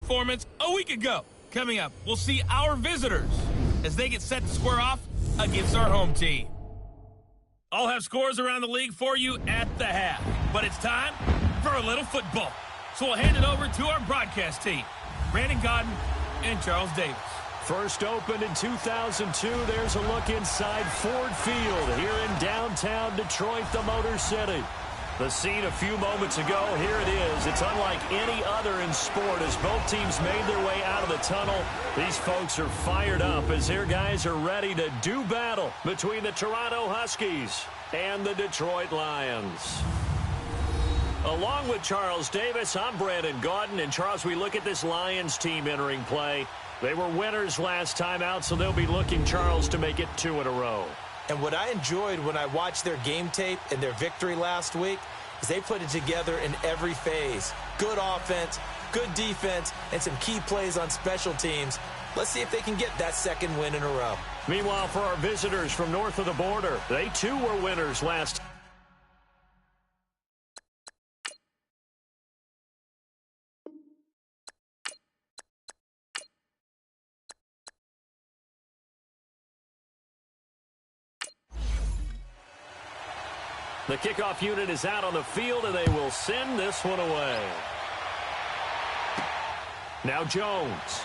performance a week ago. Coming up, we'll see our visitors as they get set to square off against our home team. I'll have scores around the league for you at the half, but it's time for a little football. So we'll hand it over to our broadcast team, Brandon Godden and Charles Davis. First opened in 2002, there's a look inside Ford Field here in downtown Detroit, the Motor City. The scene a few moments ago, here it is. It's unlike any other in sport as both teams made their way out of the tunnel. These folks are fired up as their guys are ready to do battle between the Toronto Huskies and the Detroit Lions. Along with Charles Davis, I'm Brandon Godden. And Charles, we look at this Lions team entering play. They were winners last time out, so they'll be looking, Charles, to make it 2 in a row. And what I enjoyed when I watched their game tape and their victory last week is they put it together in every phase. Good offense, good defense, and some key plays on special teams. Let's see if they can get that second win in a row. Meanwhile, for our visitors from north of the border, they too were winners last. The kickoff unit is out on the field, and they will send this one away. Now Jones.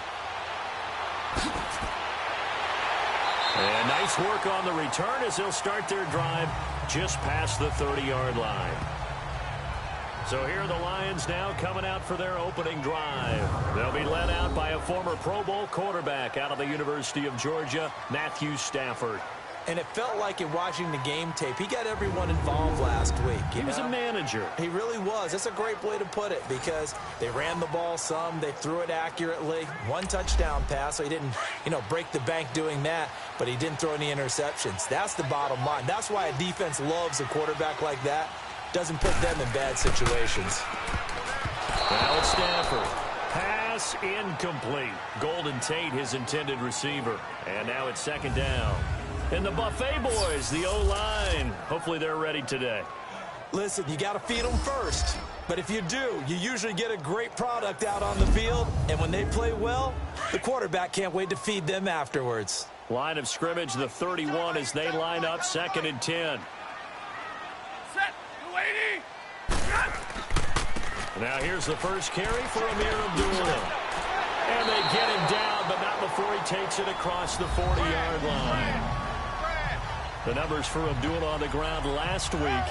And nice work on the return as they'll start their drive just past the 30-yard line. So here are the Lions now coming out for their opening drive. They'll be led out by a former Pro Bowl quarterback out of the University of Georgia, Matthew Stafford. And it felt like in watching the game tape, he got everyone involved last week. He was a manager. He really was. That's a great way to put it because they ran the ball some. They threw it accurately. 1 touchdown pass, so he didn't, break the bank doing that, but he didn't throw any interceptions. That's the bottom line. That's why a defense loves a quarterback like that. Doesn't put them in bad situations. Now it's Stafford. Pass incomplete. Golden Tate, his intended receiver. And now it's second down. And the Buffet boys, the O-line, hopefully they're ready today. Listen, you got to feed them first. But if you do, you usually get a great product out on the field. And when they play well, the quarterback can't wait to feed them afterwards. Line of scrimmage, the 31 as they line up 2nd and 10. Set, 280. Now here's the first carry for Amir Abdullah. And they get him down, but not before he takes it across the 40-yard line. The numbers for Abdullah on the ground last week,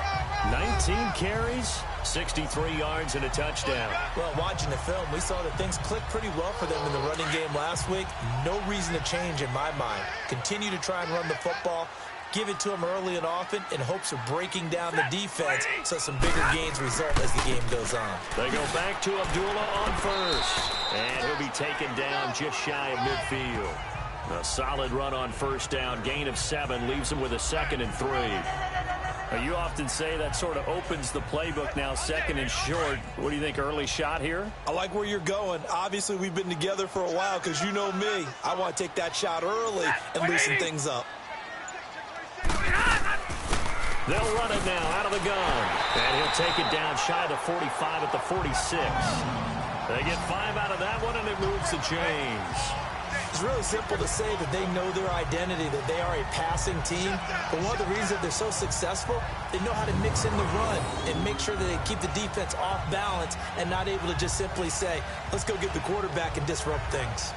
19 carries, 63 yards, and a touchdown. Well, watching the film, we saw that things clicked pretty well for them in the running game last week. No reason to change in my mind. Continue to try and run the football, give it to them early and often in hopes of breaking down the defense so some bigger gains result as the game goes on. They go back to Abdullah on first, and he'll be taken down just shy of midfield. A solid run on first down, gain of 7, leaves him with a 2nd and 3. Now, you often say that sort of opens the playbook now, 2nd and short. What do you think, early shot here? I like where you're going. Obviously, we've been together for a while because you know me. I want to take that shot early and loosen things up. They'll run it now out of the gun. And he'll take it down shy of the 45 at the 46. They get 5 out of that one, and it moves the chains. It's really simple to say that they know their identity, that they are a passing team. But one of the reasons that they're so successful, they know how to mix in the run and make sure that they keep the defense off balance and not able to just simply say, let's go get the quarterback and disrupt things.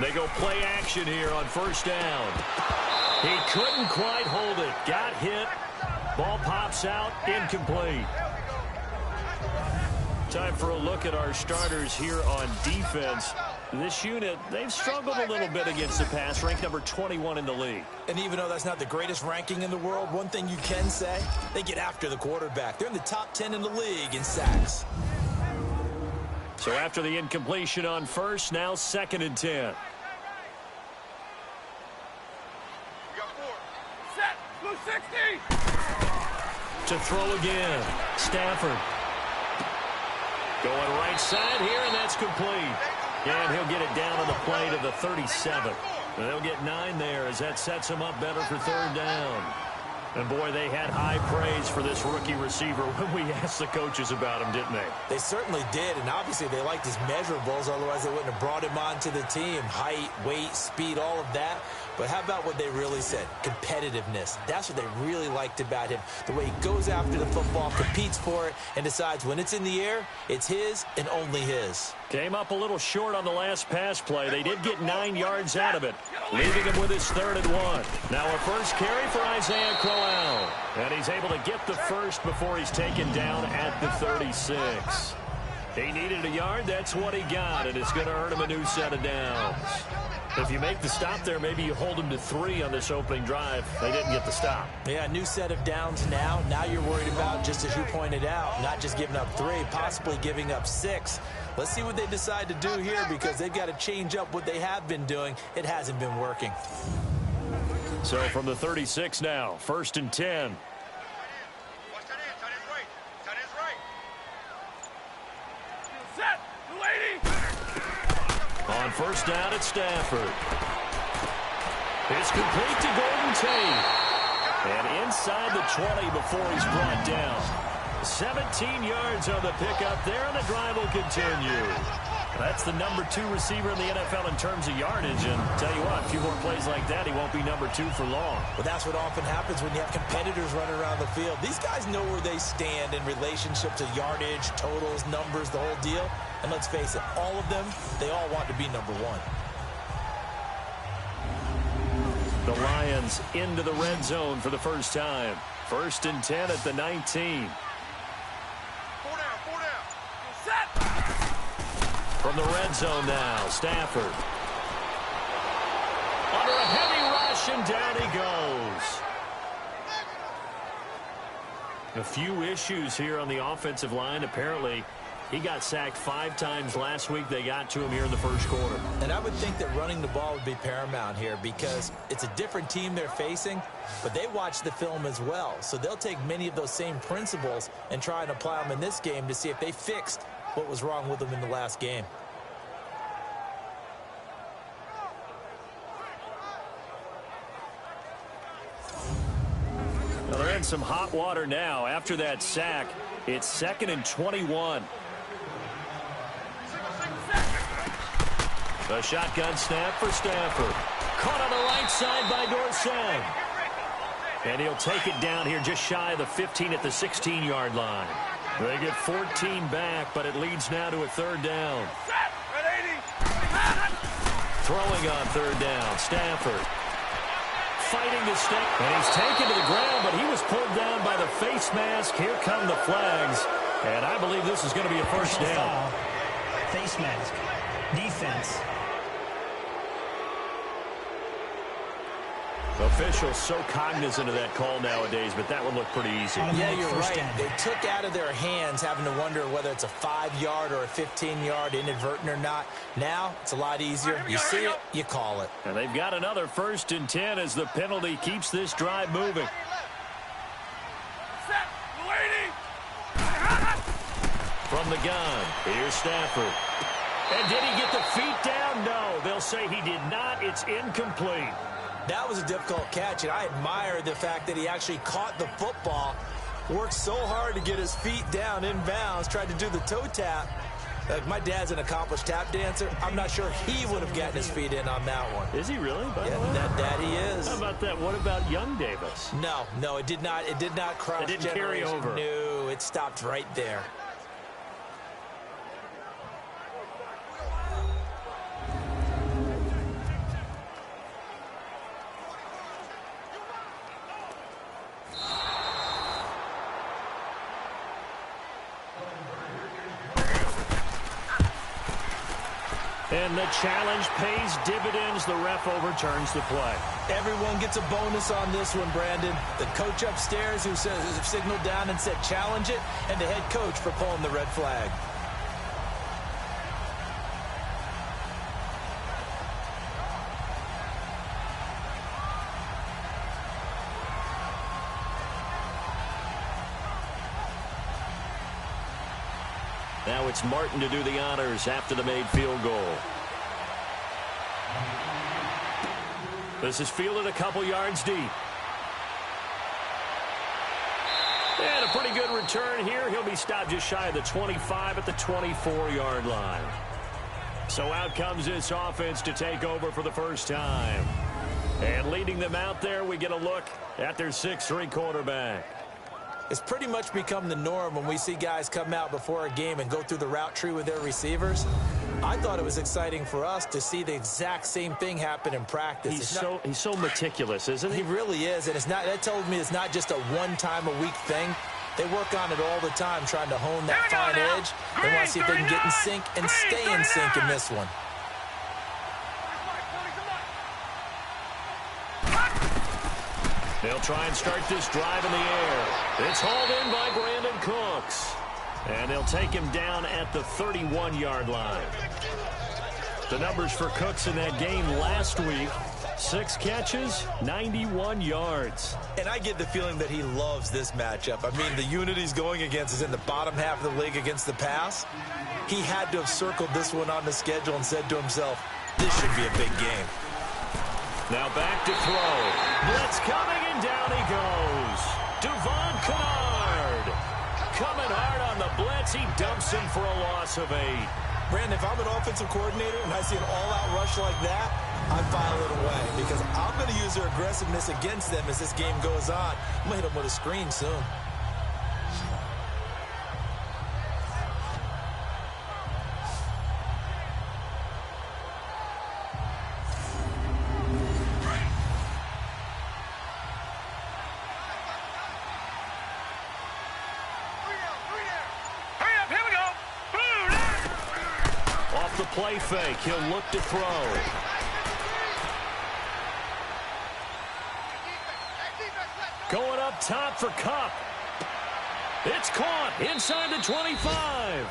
They go play action here on first down. He couldn't quite hold it. Got hit. Ball pops out. Incomplete. Time for a look at our starters here on defense. This unit, they've struggled a little bit against the pass, ranked number 21 in the league. And even though that's not the greatest ranking in the world, one thing you can say, they get after the quarterback. They're in the top 10 in the league in sacks. So after the incompletion on first, now 2nd and 10. Set, blue 60. To throw again. Stafford Going right side here, and that's complete. And he'll get it down on the play to the 37. And they'll get 9 there as that sets him up better for third down. And, boy, they had high praise for this rookie receiver when we asked the coaches about him, didn't they? They certainly did, and obviously they liked his measurables. Otherwise, they wouldn't have brought him onto the team. Height, weight, speed, all of that. But how about what they really said? Competitiveness. That's what they really liked about him. The way he goes after the football, competes for it, and decides when it's in the air, it's his and only his. Came up a little short on the last pass play. They did get 9 yards out of it, leaving him with his 3rd and 1. Now a first carry for Isaiah Crowell. And he's able to get the first before he's taken down at the 36. He needed a yard. That's what he got, and it's going to earn him a new set of downs. If you make the stop there, maybe you hold him to 3 on this opening drive. They didn't get the stop. Yeah, new set of downs now. Now you're worried about, just as you pointed out, not just giving up 3, possibly giving up 6. Let's see what they decide to do here because they've got to change up what they have been doing. It hasn't been working. So from the 36 now, 1st and 10. On first down at Stafford. It's complete to Golden Tate. And inside the 20 before he's brought down. 17 yards on the pickup there, and the drive will continue. That's the number 2 receiver in the NFL in terms of yardage. And tell you what, a few more plays like that, he won't be number 2 for long. Well, that's what often happens when you have competitors running around the field. These guys know where they stand in relationship to yardage, totals, numbers, the whole deal. And let's face it, all of them, they all want to be number 1. The Lions into the red zone for the first time. 1st and 10 at the 19. From the red zone now, Stafford. Under a heavy rush, and down he goes. A few issues here on the offensive line. Apparently, he got sacked 5 times last week. They got to him here in the first quarter. And I would think that running the ball would be paramount here because it's a different team they're facing, but they watch the film as well. So they'll take many of those same principles and try and apply them in this game to see if they fixed what was wrong with them in the last game. Well, they're in some hot water now. After that sack, it's 2nd and 21. A shotgun snap for Stafford. Caught on the right side by Dorsett. And he'll take it down here just shy of the 15 at the 16-yard line. They get 14 back, but it leads now to a 3rd down. Throwing on 3rd down, Stafford. Fighting to stay, and he's taken to the ground, but he was pulled down by the face mask. Here come the flags, and I believe this is going to be a first down. Face mask. Defense. Officials so cognizant of that call nowadays, but that would look pretty easy. Yeah, you're right. They took out of their hands having to wonder whether it's a 5-yard or a 15-yard, inadvertent or not. Now, it's a lot easier. You see it, you call it. And they've got another 1st and 10 as the penalty keeps this drive moving. From the gun, here's Stafford. And did he get the feet down? No, they'll say he did not. It's incomplete. That was a difficult catch, and I admire the fact that he actually caught the football, worked so hard to get his feet down inbounds, tried to do the toe tap. Like, my dad's an accomplished tap dancer. I'm not sure he would have gotten his feet in on that one. Is he really? Yeah, that he is. How about that? What about young Davis? No, it did not. It did not cross. It didn't carry over. No, it stopped right there. And the challenge pays dividends. The ref overturns the play. Everyone gets a bonus on this one, Brandon. The coach upstairs who signaled down and said challenge it, and the head coach for pulling the red flag. Now it's Martin to do the honors after the made field goal. This is fielded a couple yards deep. And a pretty good return here. He'll be stopped just shy of the 25 at the 24-yard line. So out comes this offense to take over for the first time. And leading them out there, we get a look at their 6'3" quarterback. It's pretty much become the norm when we see guys come out before a game and go through the route tree with their receivers. I thought it was exciting for us to see the exact same thing happen in practice. He's so meticulous, isn't he? He really is, and that tells me it's not just a one-time-a-week thing. They work on it all the time, trying to hone that fine edge. They want to see if they can get in sync and stay in sync in this one. They'll try and start this drive in the air. It's hauled in by Brandon Cooks. And they'll take him down at the 31-yard line. The numbers for Cooks in that game last week: 6 catches, 91 yards. And I get the feeling that he loves this matchup. I mean, the unit he's going against is in the bottom half of the league against the pass. He had to have circled this one on the schedule and said to himself, this should be a big game. Now back to throw. Blitz coming, and down he goes. Devon Kennard coming hard on the blitz. He dumps him for a loss of 8. Brandon, if I'm an offensive coordinator and I see an all-out rush like that, I file it away because I'm going to use their aggressiveness against them as this game goes on. I'm going to hit them with a screen soon. Play fake. He'll look to throw. Going up top for Kupp. It's caught inside the 25.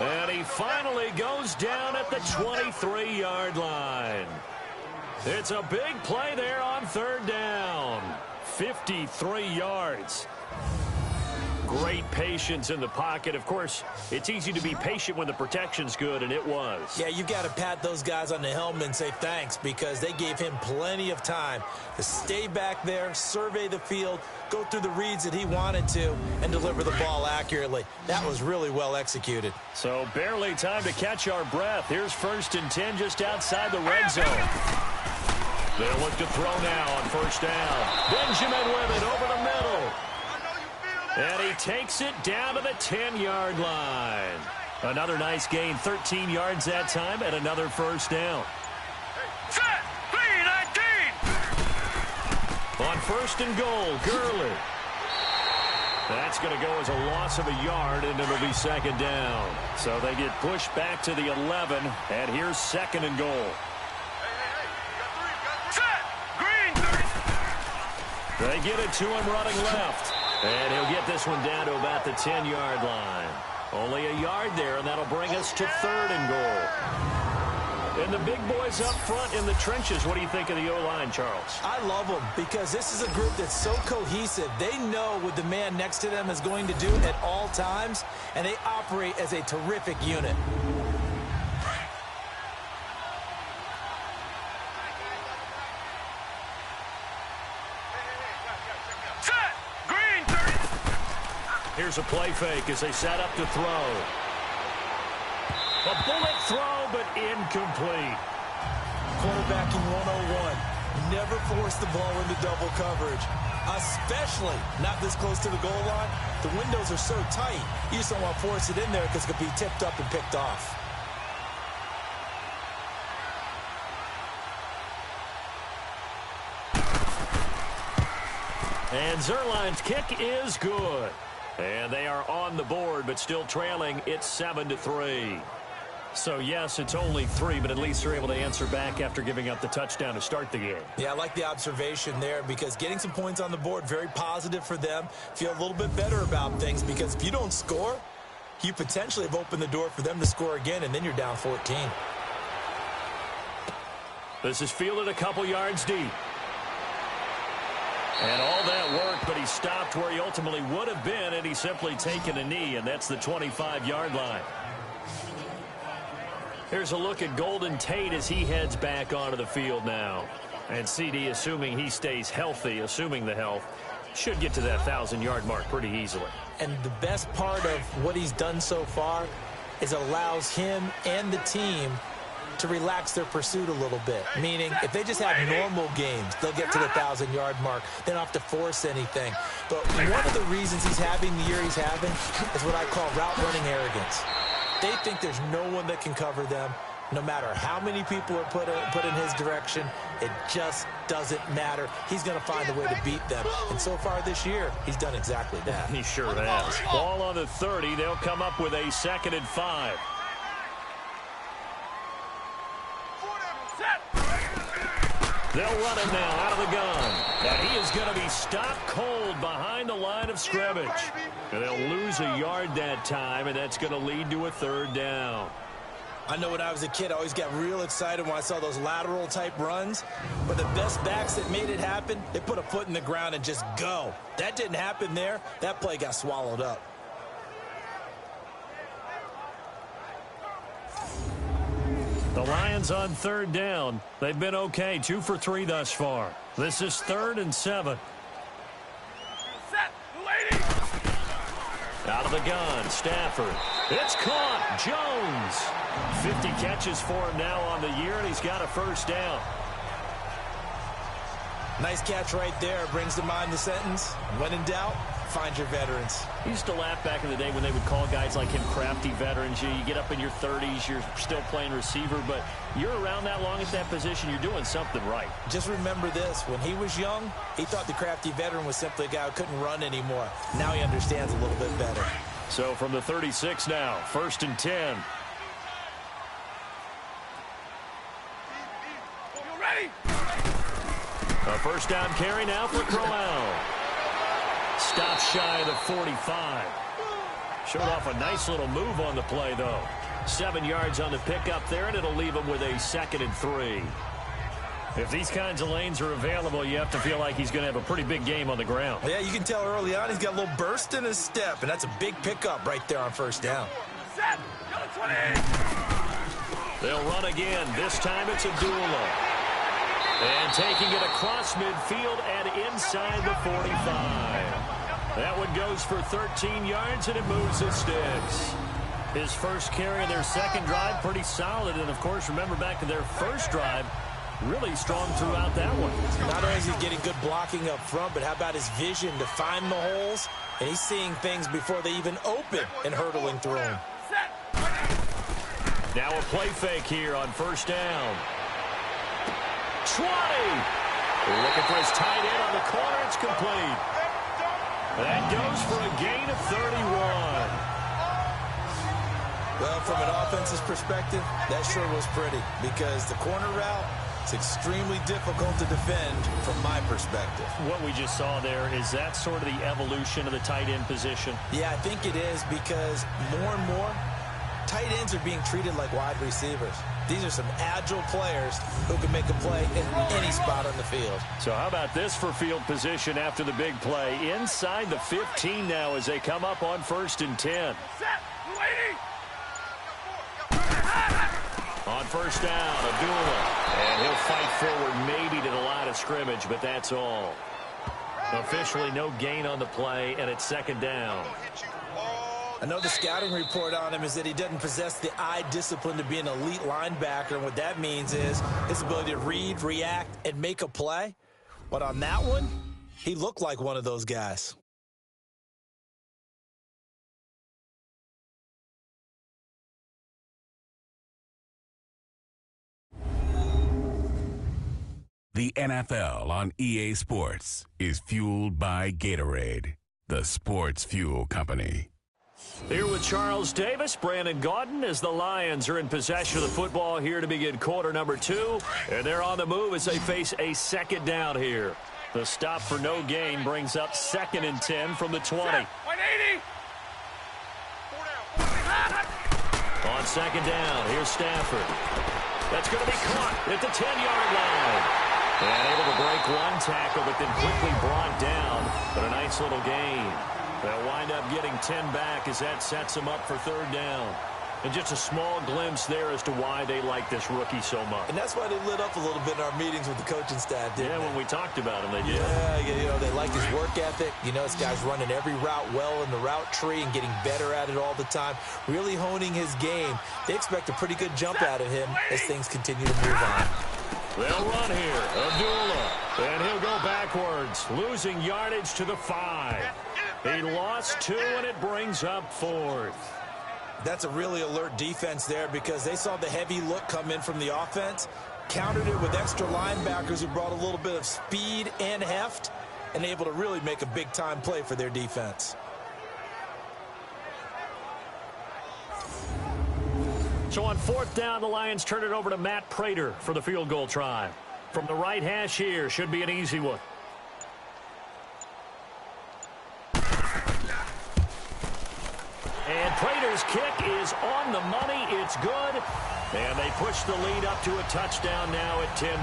And he finally goes down at the 23-yard line. It's a big play there on 3rd down. 53 yards. Great patience in the pocket. Of course, it's easy to be patient when the protection's good, and it was. Yeah, you got to pat those guys on the helmet and say thanks because they gave him plenty of time to stay back there, survey the field, go through the reads that he wanted to, and deliver the ball accurately. That was really well executed. So barely time to catch our breath. Here's 1st and 10 just outside the red zone. They'll look to throw now on 1st down. Benjamin with it over the middle. And he takes it down to the 10-yard line. Another nice gain, 13 yards that time, and another 1st down. Set, 3-19. On 1st and goal, Gurley. That's going to go as a loss of a yard, and it'll be 2nd down. So they get pushed back to the 11, and here's 2nd and goal. Set, green. They get it to him running left. And he'll get this one down to about the 10-yard line. Only a yard there, and that'll bring us to 3rd and goal. And the big boys up front in the trenches. What do you think of the O-line, Charles? I love them because this is a group that's so cohesive. They know what the man next to them is going to do at all times, and they operate as a terrific unit. Here's a play fake as they set up to throw. A bullet throw, but incomplete. Quarterbacking 101. Never force the ball into double coverage, especially not this close to the goal line. The windows are so tight, you just don't want to force it in there because it could be tipped up and picked off. And Zerline's kick is good. And they are on the board, but still trailing. It's 7-3. So, yes, it's only 3, but at least they're able to answer back after giving up the touchdown to start the game. Yeah, I like the observation there because getting some points on the board, very positive for them. Feel a little bit better about things because if you don't score, you potentially have opened the door for them to score again, and then you're down 14. This is fielded a couple yards deep. And all that work, but he stopped where he ultimately would have been, and he's simply taken a knee, and that's the 25-yard line. Here's a look at Golden Tate as he heads back onto the field now. And CD, assuming he stays healthy, assuming the health, should get to that 1,000-yard mark pretty easily. And the best part of what he's done so far is it allows him and the team to relax their pursuit a little bit. Meaning, if they just have normal games, they'll get to the 1,000-yard mark. They don't have to force anything. But one of the reasons he's having the year he's having is what I call route running arrogance. They think there's no one that can cover them. No matter how many people are put in his direction, it just doesn't matter. He's going to find a way to beat them. And so far this year, he's done exactly that. He sure has. Ball on the 30. They'll come up with a 2nd and 5. They'll run him now out of the gun. And he is going to be stopped cold behind the line of scrimmage. And they'll lose a yard that time, and that's going to lead to a 3rd down. I know when I was a kid, I always got real excited when I saw those lateral-type runs. But the best backs that made it happen, they put a foot in the ground and just go. That didn't happen there. That play got swallowed up. The Lions on 3rd down. They've been okay, 2 for 3 thus far. This is 3rd and 7. Out of the gun, Stafford. It's caught. Jones. 50 catches for him now on the year, and he's got a 1st down. Nice catch right there. Brings to mind the sentence, when in doubt, find your veterans. He used to laugh back in the day when they would call guys like him crafty veterans. You get up in your 30s, you're still playing receiver, but you're around that long at that position, you're doing something right. Just remember this. When he was young, he thought the crafty veteran was simply a guy who couldn't run anymore. Now he understands a little bit better. So from the 36 now, 1st and 10. A 1st down carry now for Crowell. Stop shy of the 45. Showed off a nice little move on the play, though. 7 yards on the pickup there, and it'll leave him with a 2nd and 3. If these kinds of lanes are available, you have to feel like he's going to have a pretty big game on the ground. Yeah, you can tell early on he's got a little burst in his step, and that's a big pickup right there on 1st down. They'll run again. This time it's Abdullah. And taking it across midfield and inside the 45. That one goes for 13 yards, and it moves the sticks. His 1st carry of their 2nd drive, pretty solid. And, of course, remember back to their 1st drive, really strong throughout that one. Not only is he getting good blocking up front, but how about his vision to find the holes? And he's seeing things before they even open and hurdling through them. Now a play fake here on 1st down. 20. Looking for his tight end on the corner. It's complete. That goes for a gain of 31. Well, from an offense's perspective, that sure was pretty because the corner route is extremely difficult to defend from my perspective. What we just saw there, is that sort of the evolution of the tight end position? Yeah, I think it is because more and more, tight ends are being treated like wide receivers. These are some agile players who can make a play in any spot on the field. So how about this for field position after the big play? Inside the 15 now as they come up on 1st and 10. On 1st down, Abdullah. And he'll fight forward maybe to the line of scrimmage, but that's all. Officially no gain on the play, and it's 2nd down. I know the scouting report on him is that he doesn't possess the eye discipline to be an elite linebacker. And what that means is his ability to read, react, and make a play. But on that one, he looked like one of those guys. The NFL on EA Sports is fueled by Gatorade, the sports fuel company. Here with Charles Davis, Brandon Gaudin, as the Lions are in possession of the football here to begin quarter number 2. And they're on the move as they face a 2nd down here. The stop for no gain brings up 2nd and 10 from the 20. On 2nd down, here's Stafford. That's going to be caught at the 10-yard line. And able to break one tackle, but then quickly brought down. But a nice little gain. They'll wind up getting 10 back as that sets them up for third down. And just a small glimpse there as to why they like this rookie so much. And that's why they lit up a little bit in our meetings with the coaching staff, didn't they? When we talked about him, they did. Yeah, they like his work ethic. This guy's running every route well in the route tree and getting better at it all the time, really honing his game. They expect a pretty good jump out of him as things continue to move on. They'll run here. Abdullah. And he'll go backwards, losing yardage to the 5. He lost 2, and it brings up 4th. That's a really alert defense there because they saw the heavy look come in from the offense, countered it with extra linebackers who brought a little bit of speed and heft, and able to really make a big-time play for their defense. So on 4th down, the Lions turn it over to Matt Prater for the field goal try. From the right hash here, should be an easy one. And Prater's kick is on the money. It's good. And they push the lead up to a touchdown now at 10-3.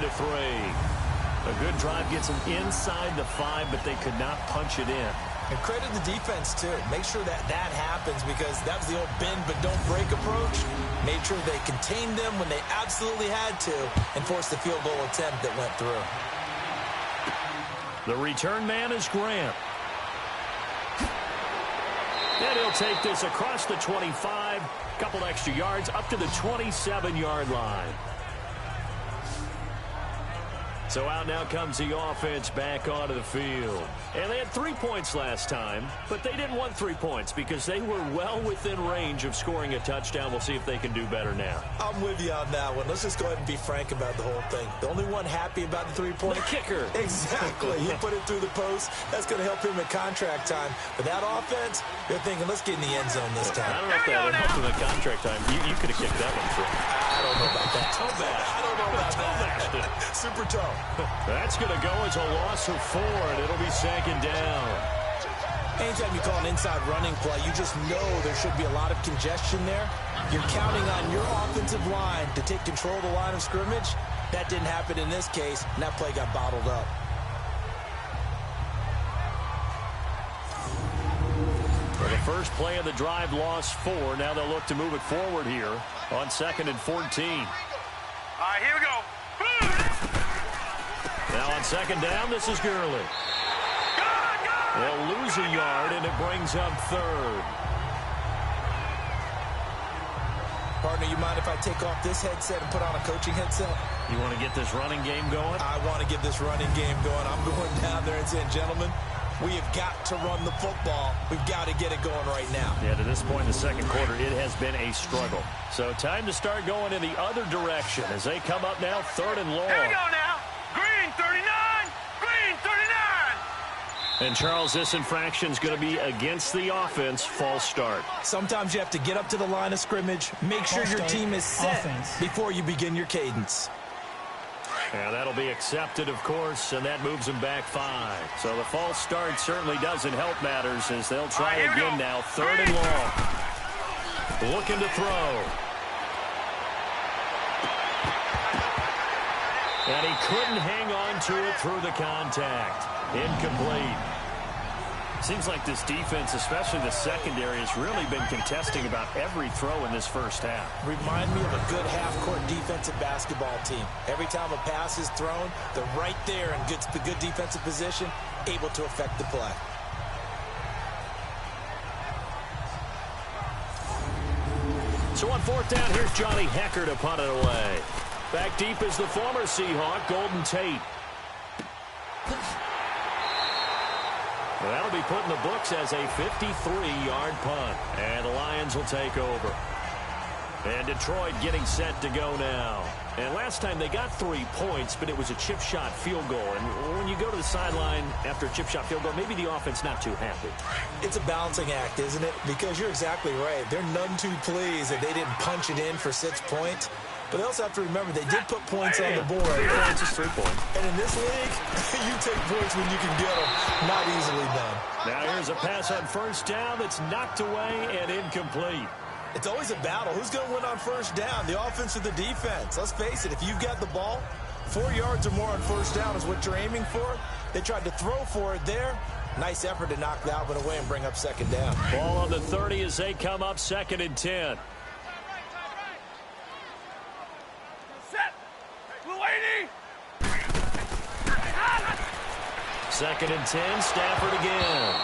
A good drive gets them inside the 5, but they could not punch it in. And credit the defense, too. Make sure that happens because that was the old bend but don't break approach. Made sure they contained them when they absolutely had to and forced the field goal attempt that went through. The return man is Grant. And he'll take this across the 25, couple extra yards up to the 27-yard line. So out now comes the offense back onto the field. And they had 3 points last time, but they didn't want 3 points because they were well within range of scoring a touchdown. We'll see if they can do better now. I'm with you on that one. Let's just go ahead and be frank about the whole thing. The only one happy about the 3-point. The kicker. Exactly. He put it through the post. That's going to help him in contract time. But that offense, they're thinking, let's get in the end zone this time. I don't know if that would help in the contract time. You could have kicked that one through. I don't know about that. Toe bash. I don't know about that. Super toe. That's going to go as a loss of 4, and it'll be 2nd down. Anytime you call an inside running play, you just know there should be a lot of congestion there. You're counting on your offensive line to take control of the line of scrimmage. That didn't happen in this case, and that play got bottled up. For the first play of the drive, lost 4. Now they'll look to move it forward here on 2nd and 14. All right, here we go. Now on 2nd down, this is Gurley. They'll lose a yard, and it brings up 3rd. Partner, you mind if I take off this headset and put on a coaching headset? You want to get this running game going? I want to get this running game going. I'm going down there and saying, gentlemen, we have got to run the football. We've got to get it going right now. Yeah, to this point in the second quarter, it has been a struggle. So time to start going in the other direction as they come up now 3rd and long. Here we go now. Green 39. Green 39. And Charles, this infraction is going to be against the offense. False start. Sometimes you have to get up to the line of scrimmage, make sure your team is set before you begin your cadence. And that'll be accepted, of course, and that moves them back 5. So the false start certainly doesn't help matters as they'll try again now. 3rd and long. Looking to throw. And he couldn't hang on to it through the contact. Incomplete. Seems like this defense, especially the secondary, has really been contesting about every throw in this first half. Remind me of a good half-court defensive basketball team. Every time a pass is thrown, they're right there and gets the good defensive position, able to affect the play. So on 4th down, here's Johnny Hecker to punt it away. Back deep is the former Seahawk, Golden Tate. Well, that'll be put in the books as a 53-yard punt. And the Lions will take over. And Detroit getting set to go now. And last time they got 3 points, but it was a chip shot field goal. And when you go to the sideline after a chip shot field goal, maybe the offense not too happy. It's a balancing act, isn't it? Because you're exactly right. They're none too pleased that they didn't punch it in for 6 points. But they also have to remember they did put points on the board. 3 points is 3 points. And in this league, you take points when you can get them. Not easily done. Now here's a pass on 1st down that's knocked away and incomplete. It's always a battle. Who's going to win on 1st down, the offense or the defense? Let's face it, if you've got the ball, 4 yards or more on first down is what you're aiming for. They tried to throw for it there. Nice effort to knock that one away and bring up second down. Ball on the 30 as they come up 2nd and 10. Set. Blue 80. 2nd and 10, Stafford again.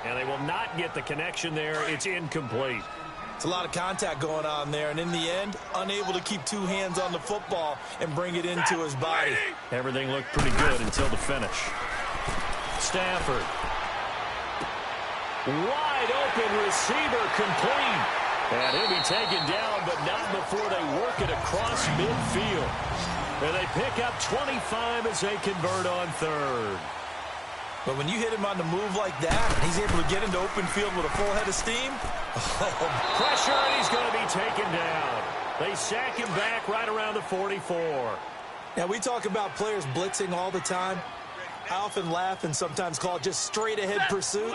And they will not get the connection there. It's incomplete. It's a lot of contact going on there, and in the end, unable to keep 2 hands on the football and bring it into his body. Everything looked pretty good until the finish. Stafford. Wide open receiver complete. And he'll be taken down, but not before they work it across midfield. And they pick up 25 as they convert on 3rd. But when you hit him on the move like that, he's able to get into open field with a full head of steam. Pressure, and he's going to be taken down. They sack him back right around the 44. Now, we talk about players blitzing all the time. I often laugh and sometimes call it just straight-ahead pursuit.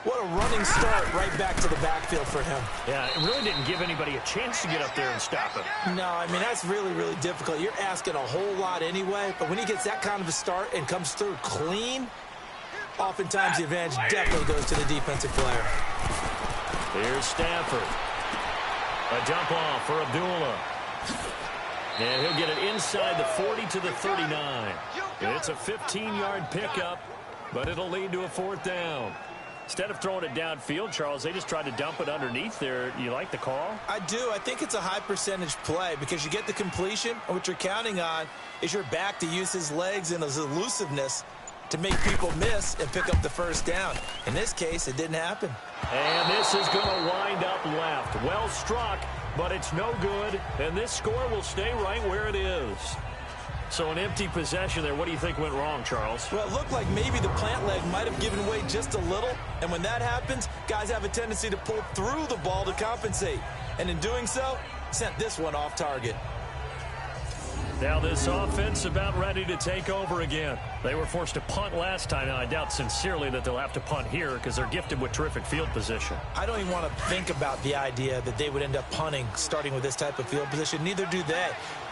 What a running start right back to the backfield for him. Yeah, it really didn't give anybody a chance to get up there and stop him. No, I mean, that's really, really difficult. You're asking a whole lot anyway, but when he gets that kind of a start and comes through clean, oftentimes the advantage definitely goes to the defensive player. Here's Stafford. A dump off for Abdullah. And he'll get it inside the 40 to the 39. It's a 15-yard pickup, but it'll lead to a 4th down. Instead of throwing it downfield, Charles, they just tried to dump it underneath there. You like the call? I do. I think it's a high-percentage play because you get the completion, and what you're counting on is your back to use his legs and his elusiveness to make people miss and pick up the first down. In this case, it didn't happen. And this is going to wind up left. Well struck, but it's no good, and this score will stay right where it is. So an empty possession there. What do you think went wrong, Charles? Well, it looked like maybe the plant leg might have given way just a little, and when that happens, guys have a tendency to pull through the ball to compensate, and in doing so, sent this one off target. Now this offense about ready to take over again. They were forced to punt last time, and I doubt sincerely that they'll have to punt here because they're gifted with terrific field position. I don't even want to think about the idea that they would end up punting starting with this type of field position. Neither do they.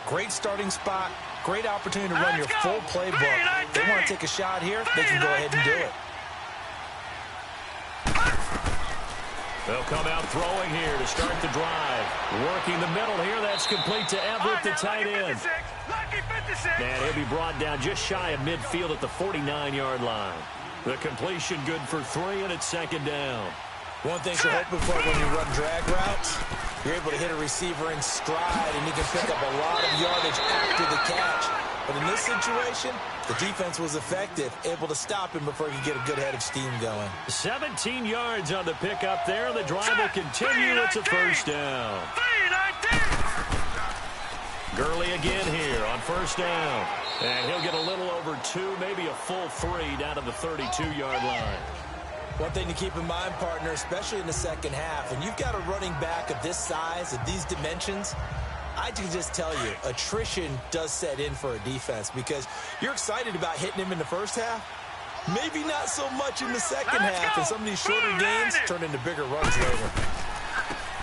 Great starting spot, great opportunity to run your full playbook. They want to take a shot here, they can go ahead and do it. They'll come out throwing here to start the drive. Working the middle here, that's complete to Everett, the tight end. And he'll be brought down just shy of midfield at the 49-yard line. The completion good for 3, and it's 2nd down. One thing you're hoping for when you run drag routes, you're able to hit a receiver in stride, and you can pick up a lot of yardage after the catch. But in this situation, the defense was effective, able to stop him before he could get a good head of steam going. 17 yards on the pickup there. The drive will continue. It's a first down. Gurley again here on first down. And he'll get a little over 2, maybe a full 3 down to the 32-yard line. One thing to keep in mind, partner, especially in the second half, when you've got a running back of this size, of these dimensions, I can just tell you, attrition does set in for a defense because you're excited about hitting him in the first half. Maybe not so much in the second half, and some of these shorter gains turn into bigger runs later.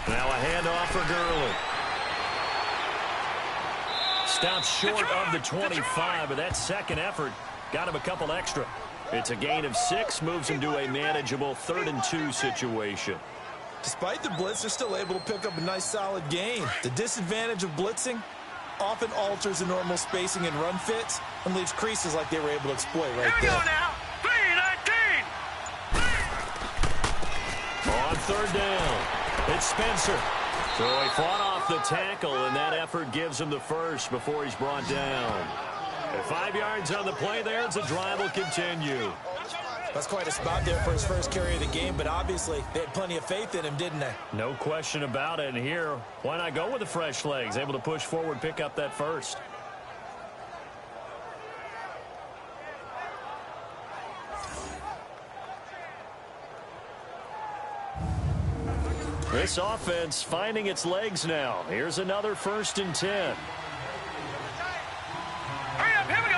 Now a handoff for Gurley. Stops short of the 25, but that second effort got him a couple extra. It's a gain of 6, moves him to a manageable 3rd and 2 situation. Despite the blitz, they're still able to pick up a nice solid gain. The disadvantage of blitzing often alters the normal spacing and run fits and leaves creases like they were able to exploit right there. Here we go now. 3-19. On 3rd down, it's Spencer. So he fought off the tackle, and that effort gives him the first before he's brought down. 5 yards on the play there as the drive will continue. That's quite a spot there for his first carry of the game, but obviously they had plenty of faith in him, didn't they? No question about it. And here, why not go with the fresh legs? Able to push forward, pick up that first. This offense finding its legs now. Here's another 1st and 10. Hurry up, here we go.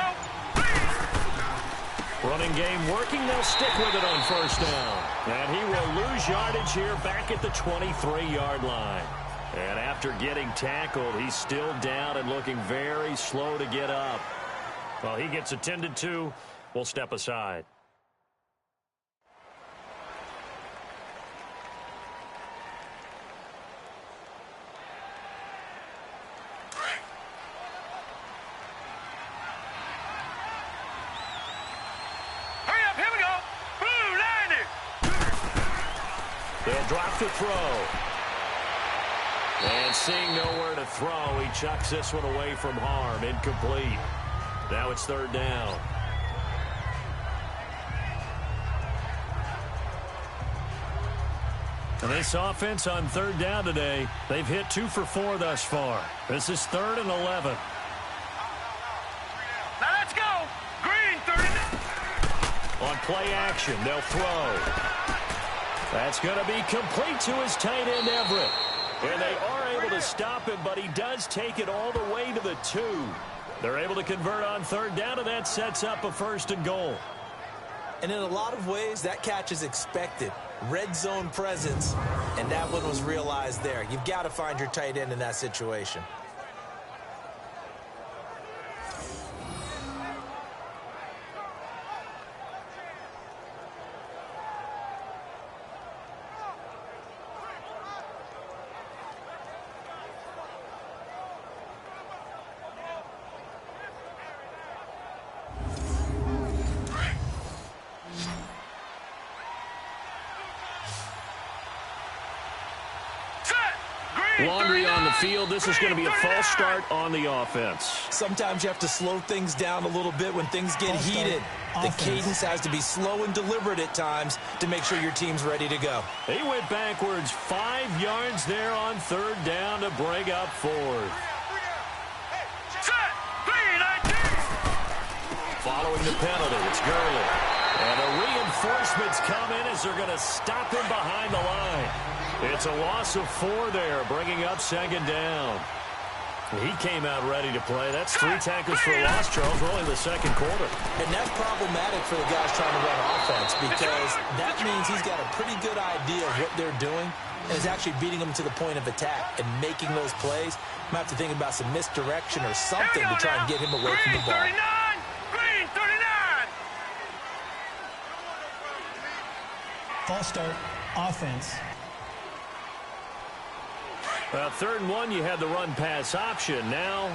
Running game working. They'll stick with it on first down. And he will lose yardage here back at the 23-yard line. And after getting tackled, he's still down and looking very slow to get up. Well, he gets attended to. We'll step aside. Hurry up, here we go. Blue, line it. They'll drop the throw. And seeing nowhere to throw, he chucks this one away from harm. Incomplete. Now it's third down. And this offense on third down today, they've hit 2 for 4 thus far. This is 3rd and 11. Now let's go. Green, 39. On play action, they'll throw. That's going to be complete to his tight end, Everett. And they are able to stop him, but he does take it all the way to the 2. They're able to convert on third down, and that sets up a 1st and goal. And in a lot of ways, that catch is expected. Red zone presence, and that one was realized there. You've got to find your tight end in that situation. Laundry on the field. This is going to be a false start on the offense. Sometimes you have to slow things down a little bit when things get heated. The cadence has to be slow and deliberate at times to make sure your team's ready to go. He went backwards 5 yards there on third down to bring up 4th. Set. Green, 19. Following the penalty, it's Gurley. And the reinforcements come in as they're going to stop him behind the line. It's a loss of 4 there, bringing up 2nd down. He came out ready to play. That's 3 tackles for a loss, Charles. We're only in the 2nd quarter. And that's problematic for the guys trying to run offense because that means he's got a pretty good idea of what they're doing and is actually beating them to the point of attack and making those plays. Might have to think about some misdirection or something to try and get him away from the ball. Green, 39. False start, offense. Well, 3rd and 1, you had the run-pass option. Now,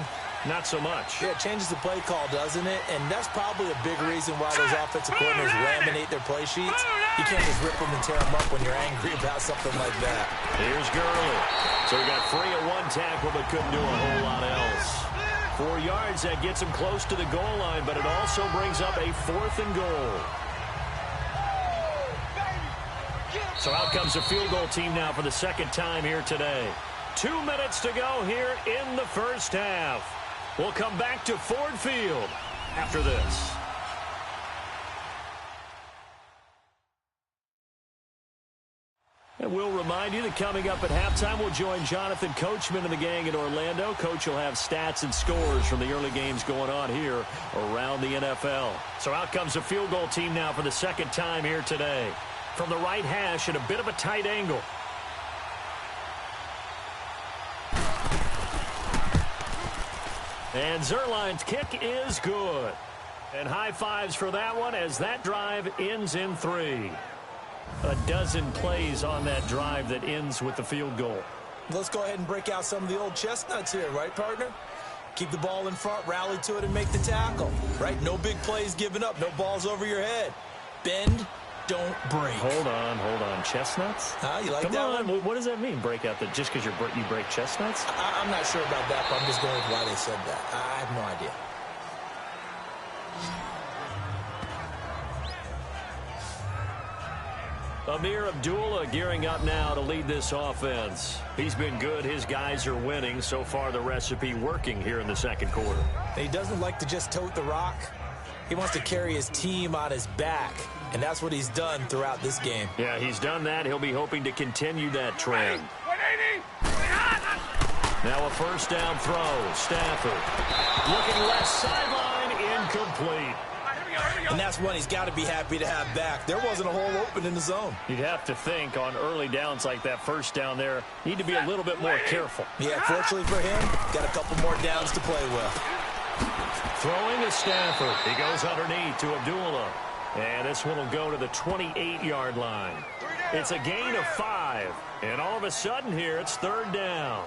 not so much. Yeah, it changes the play call, doesn't it? And that's probably a big reason why those offensive coordinators laminate their play sheets. You can't just rip them and tear them up when you're angry about something like that. Here's Gurley. So he got free of 1 tackle but couldn't do a whole lot else. 4 yards, that gets him close to the goal line, but it also brings up a 4th and goal. So out comes the field goal team now for the 2nd time here today. 2 minutes to go here in the first half. We'll come back to Ford Field after this. And we'll remind you that coming up at halftime, we'll join Jonathan Coachman and the gang in Orlando. Coach will have stats and scores from the early games going on here around the NFL. So out comes the field goal team now for the 2nd time here today. From the right hash at a bit of a tight angle. And Zerline's kick is good. And high fives for that one as that drive ends in 3. A dozen plays on that drive that ends with the field goal. Let's go ahead and break out some of the old chestnuts here, right, partner? Keep the ball in front, rally to it, and make the tackle, right? No big plays given up, no balls over your head. Bend, don't break. Hold on. Chestnuts? You like Come that on. one? What does that mean, break out? Just because you break chestnuts? I'm not sure about that, but I'm just going with why they said that. I have no idea. Amir Abdullah gearing up now to lead this offense. He's been good. His guys are winning. So far, the recipe working here in the 2nd quarter. He doesn't like to just tote the rock. He wants to carry his team on his back, and that's what he's done throughout this game. Yeah, he's done that. He'll be hoping to continue that trend. 180. Now a 1st down throw. Stafford looking left sideline, incomplete. And that's one he's got to be happy to have back. There wasn't a hole open in the zone. You'd have to think on early downs like that first down there, need to be a little bit more careful. Yeah, fortunately for him, got a couple more downs to play with. Throwing to Stafford. He goes underneath to Abdullah. And this one will go to the 28-yard line. It's a gain of 5. And all of a sudden here, it's 3rd down.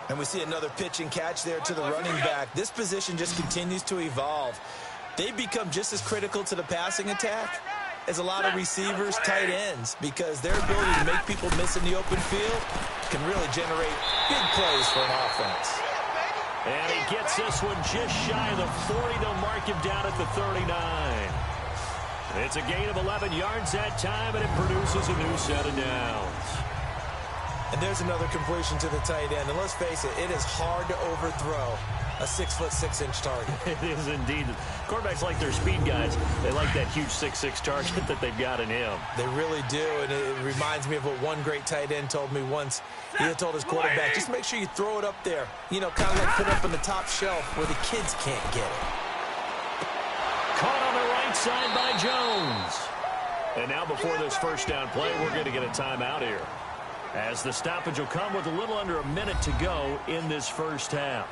And we see another pitch and catch there to the running back. This position just continues to evolve. They've become just as critical to the passing attack as a lot of receivers, tight ends, because their ability to make people miss in the open field can really generate big plays for an offense. And he gets this one just shy of the 40. They'll mark him down at the 39. It's a gain of 11 yards that time, and it produces a new set of downs. And there's another completion to the tight end. And let's face it, it is hard to overthrow a 6'6" target. It is indeed. Quarterbacks like their speed guys. They like that huge 6'6" target that they've got in him. They really do, and it reminds me of what one great tight end told me once. He had told his quarterback, just make sure you throw it up there. You know, kind of like put it up on the top shelf where the kids can't get it. Caught on the right side by Jones. And now before this first down play, we're going to get a timeout here, as the stoppage will come with a little under a minute to go in this first half.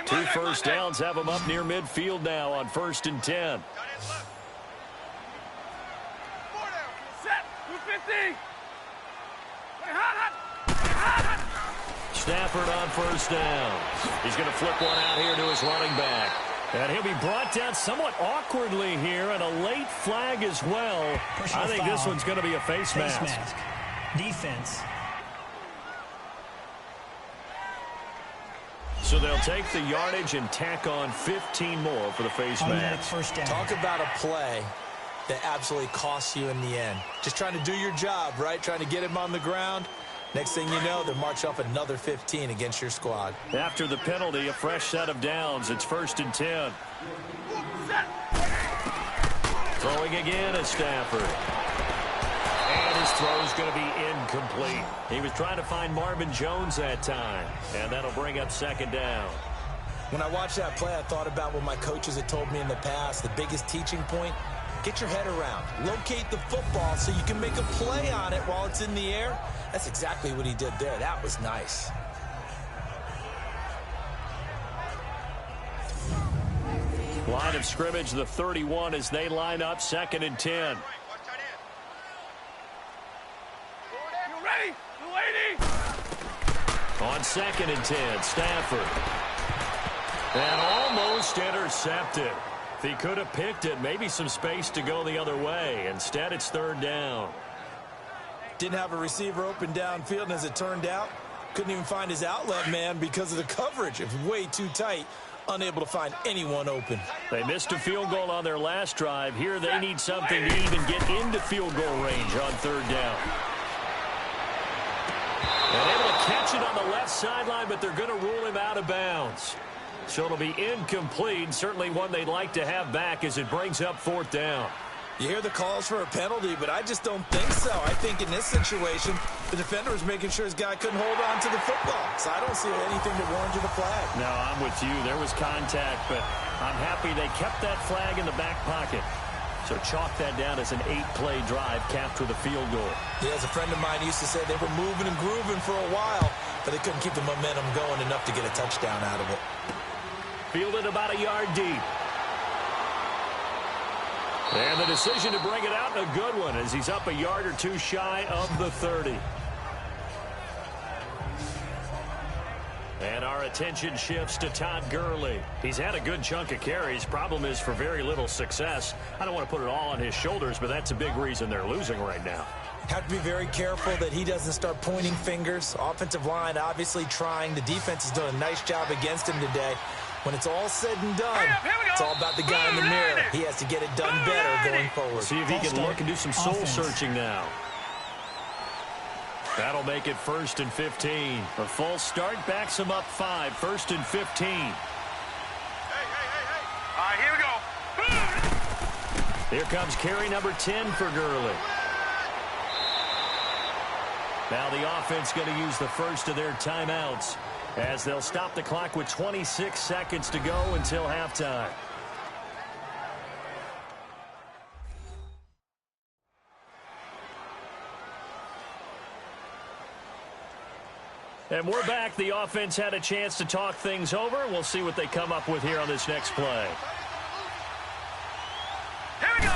Two first downs have them up near midfield now on 1st and 10. Stafford on first down. He's going to flip one out here to his running back. And he'll be brought down somewhat awkwardly here, and a late flag as well. Personal I think foul. This one's going to be a face mask. Defense. So they'll take the yardage and tack on 15 more for the face Automatic mask. first down. Talk about a play that absolutely costs you in the end. Just trying to do your job, right? Trying to get him on the ground. Next thing you know, they'll march off another 15 against your squad. After the penalty, a fresh set of downs. It's 1st and 10. Throwing again is Stafford. And his throw's going to be incomplete. He was trying to find Marvin Jones that time. And that'll bring up 2nd down. When I watched that play, I thought about what my coaches had told me in the past. The biggest teaching point, get your head around. Locate the football so you can make a play on it while it's in the air. That's exactly what he did there. That was nice. Line of scrimmage, the 31, as they line up 2nd and 10. You ready? Lady! On 2nd and 10, Stafford. And almost intercepted. If he could have picked it, maybe some space to go the other way. Instead, it's 3rd down. Didn't have a receiver open downfield, and as it turned out, couldn't even find his outlet man because of the coverage. It was way too tight, unable to find anyone open. They missed a field goal on their last drive. Here they need something to even get into field goal range on 3rd down. And able to catch it on the left sideline, but they're going to rule him out of bounds. So it'll be incomplete, certainly one they'd like to have back as it brings up 4th down. You hear the calls for a penalty, but I just don't think so. I think in this situation, the defender was making sure his guy couldn't hold on to the football. So I don't see anything that warranted a flag. No, I'm with you. There was contact, but I'm happy they kept that flag in the back pocket. So chalk that down as an 8-play drive capped with a field goal. Yeah, as a friend of mine used to say, they were moving and grooving for a while, but they couldn't keep the momentum going enough to get a touchdown out of it. Fielded about a yard deep. And the decision to bring it out, a good one, as he's up a yard or two shy of the 30. And our attention shifts to Todd Gurley. He's had a good chunk of carries. Problem is for very little success. I don't want to put it all on his shoulders, but that's a big reason they're losing right now. Have to be very careful that he doesn't start pointing fingers. Offensive line obviously trying. The defense is doing a nice job against him today. When it's all said and done, it's all about the guy in the mirror. He has to get it done better going forward. See if he can look and do some soul searching now. That'll make it 1st and 15. A false start backs him up 5. 1st and 15. Hey. All right, here we go. Here comes carry number 10 for Gurley. Now the offense going to use the first of their timeouts as they'll stop the clock with 26 seconds to go until halftime. And we're back. The offense had a chance to talk things over. We'll see what they come up with here on this next play. Here we go.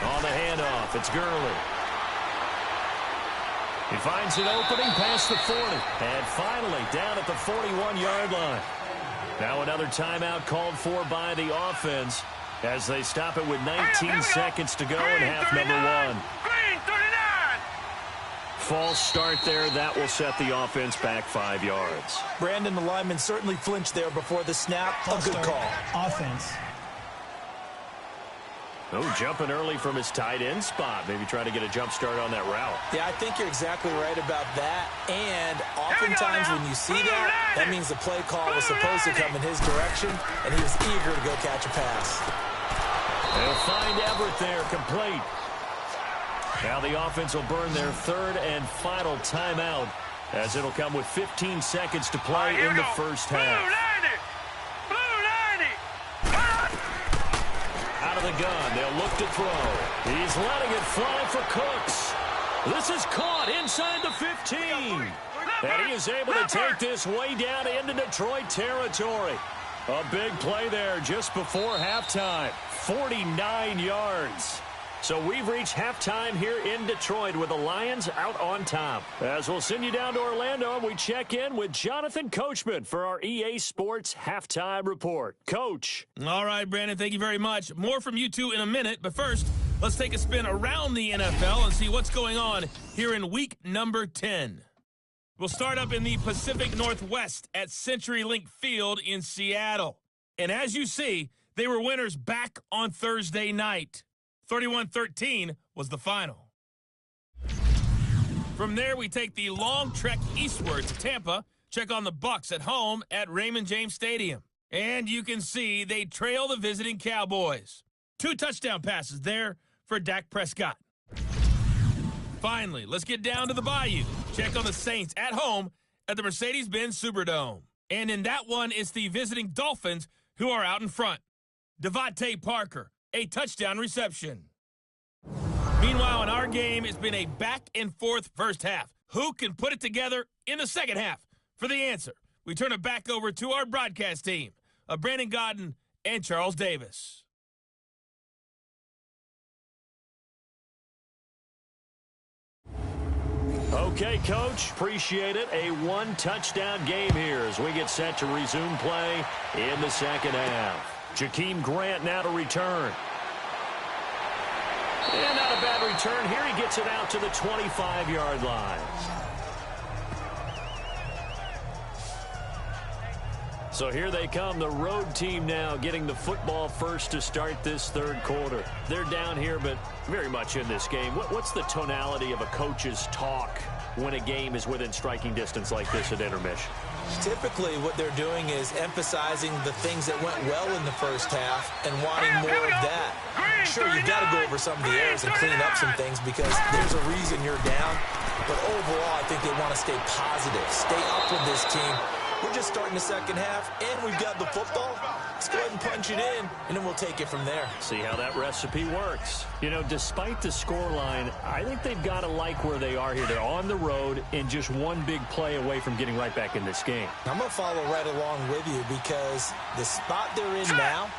On the handoff, it's Gurley. He finds an opening past the 40. And finally down at the 41-yard line. Now another timeout called for by the offense as they stop it with 19 seconds to go in half number one. Green 39. False start there. That will set the offense back 5 yards. Brandon, the lineman certainly flinched there before the snap. A good call. Offense. Oh, jumping early from his tight end spot. Maybe trying to get a jump start on that route. Yeah, I think you're exactly right about that. And oftentimes when you see that, that means the play call was supposed to come in his direction, and he was eager to go catch a pass. They'll find Everett there, complete. Now the offense will burn their third and final timeout as it'll come with 15 seconds to play in the first half. Out of the gun, they'll look to throw. He's letting it fly for Cooks. This is caught inside the 15. And he is able to take this way down into Detroit territory. A big play there just before halftime. 49 yards. So we've reached halftime here in Detroit with the Lions out on top. As we'll send you down to Orlando, we check in with Jonathan Coachman for our EA Sports Halftime Report. Coach. All right, Brandon, thank you very much. More from you two in a minute, but first, let's take a spin around the NFL and see what's going on here in week number 10. We'll start up in the Pacific Northwest at CenturyLink Field in Seattle. And as you see, they were winners back on Thursday night. 31-13 was the final. From there, we take the long trek eastward to Tampa, check on the Bucs at home at Raymond James Stadium. And you can see they trail the visiting Cowboys. 2 touchdown passes there for Dak Prescott. Finally, let's get down to the Bayou. Check on the Saints at home at the Mercedes-Benz Superdome. And in that one, it's the visiting Dolphins who are out in front. Devontae Parker, a touchdown reception. Meanwhile, in our game, it's been a back-and-forth first half. Who can put it together in the second half? For the answer, we turn it back over to our broadcast team of Brandon Godden and Charles Davis. Okay, Coach, appreciate it. A 1-touchdown game here as we get set to resume play in the second half. Jakeem Grant now to return. And not a bad return here. He gets it out to the 25-yard line. So here they come, the road team now getting the football first to start this third quarter. They're down here, but very much in this game. What's the tonality of a coach's talk when a game is within striking distance like this at intermission? Typically, what they're doing is emphasizing the things that went well in the first half and wanting more of that. Sure, you've got to go over some of the errors and clean up some things because there's a reason you're down. But overall, I think they want to stay positive, stay up with this team. We're just starting the second half, and we've got the football. Let's go ahead and punch it in, and then we'll take it from there. See how that recipe works. You know, despite the scoreline, I think they've got to like where they are here. They're on the road and just one big play away from getting right back in this game. I'm going to follow right along with you because the spot they're in now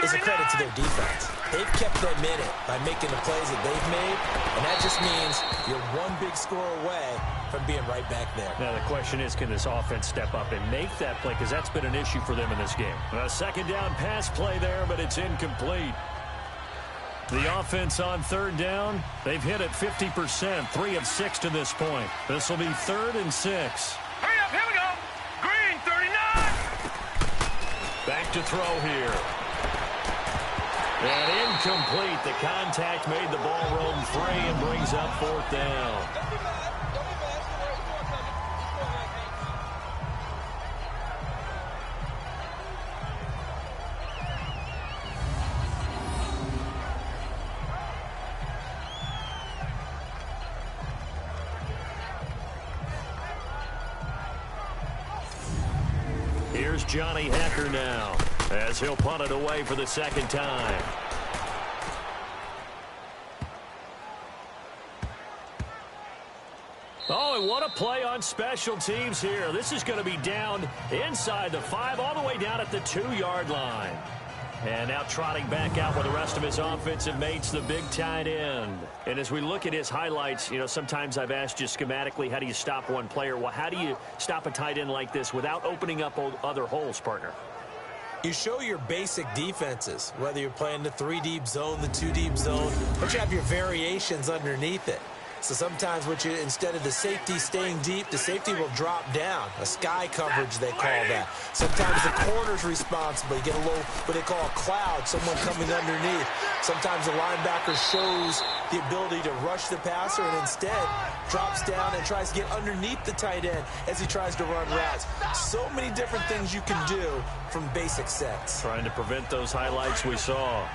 is a credit to their defense. They've kept them in it by making the plays that they've made, and that just means you're one big score away from being right back there. Now the question is, can this offense step up and make that play? Because that's been an issue for them in this game. A second down pass play there, but it's incomplete. The offense on third down, they've hit it 50%, 3 of 6 to this point. This will be 3rd and 6. Hurry up, here we go. Green 39. Back to throw here. And incomplete. The contact made the ball roam free and brings up 4th down. Johnny Hecker now, as he'll punt it away for the second time. Oh, and what a play on special teams here. This is going to be down inside the 5, all the way down at the 2-yard line. And now trotting back out with the rest of his offensive mates, the big tight end. And as we look at his highlights, you know, sometimes I've asked you schematically, how do you stop one player? Well, how do you stop a tight end like this without opening up other holes, partner? You show your basic defenses, whether you're playing the 3-deep zone, the 2-deep zone, but you have your variations underneath it. So sometimes instead of the safety staying deep, the safety will drop down. A sky coverage, they call that. Sometimes the corner's responsible. You get a little, what they call a cloud, someone coming underneath. Sometimes the linebacker shows the ability to rush the passer and instead drops down and tries to get underneath the tight end as he tries to run routes. So many different things you can do from basic sets. Trying to prevent those highlights we saw.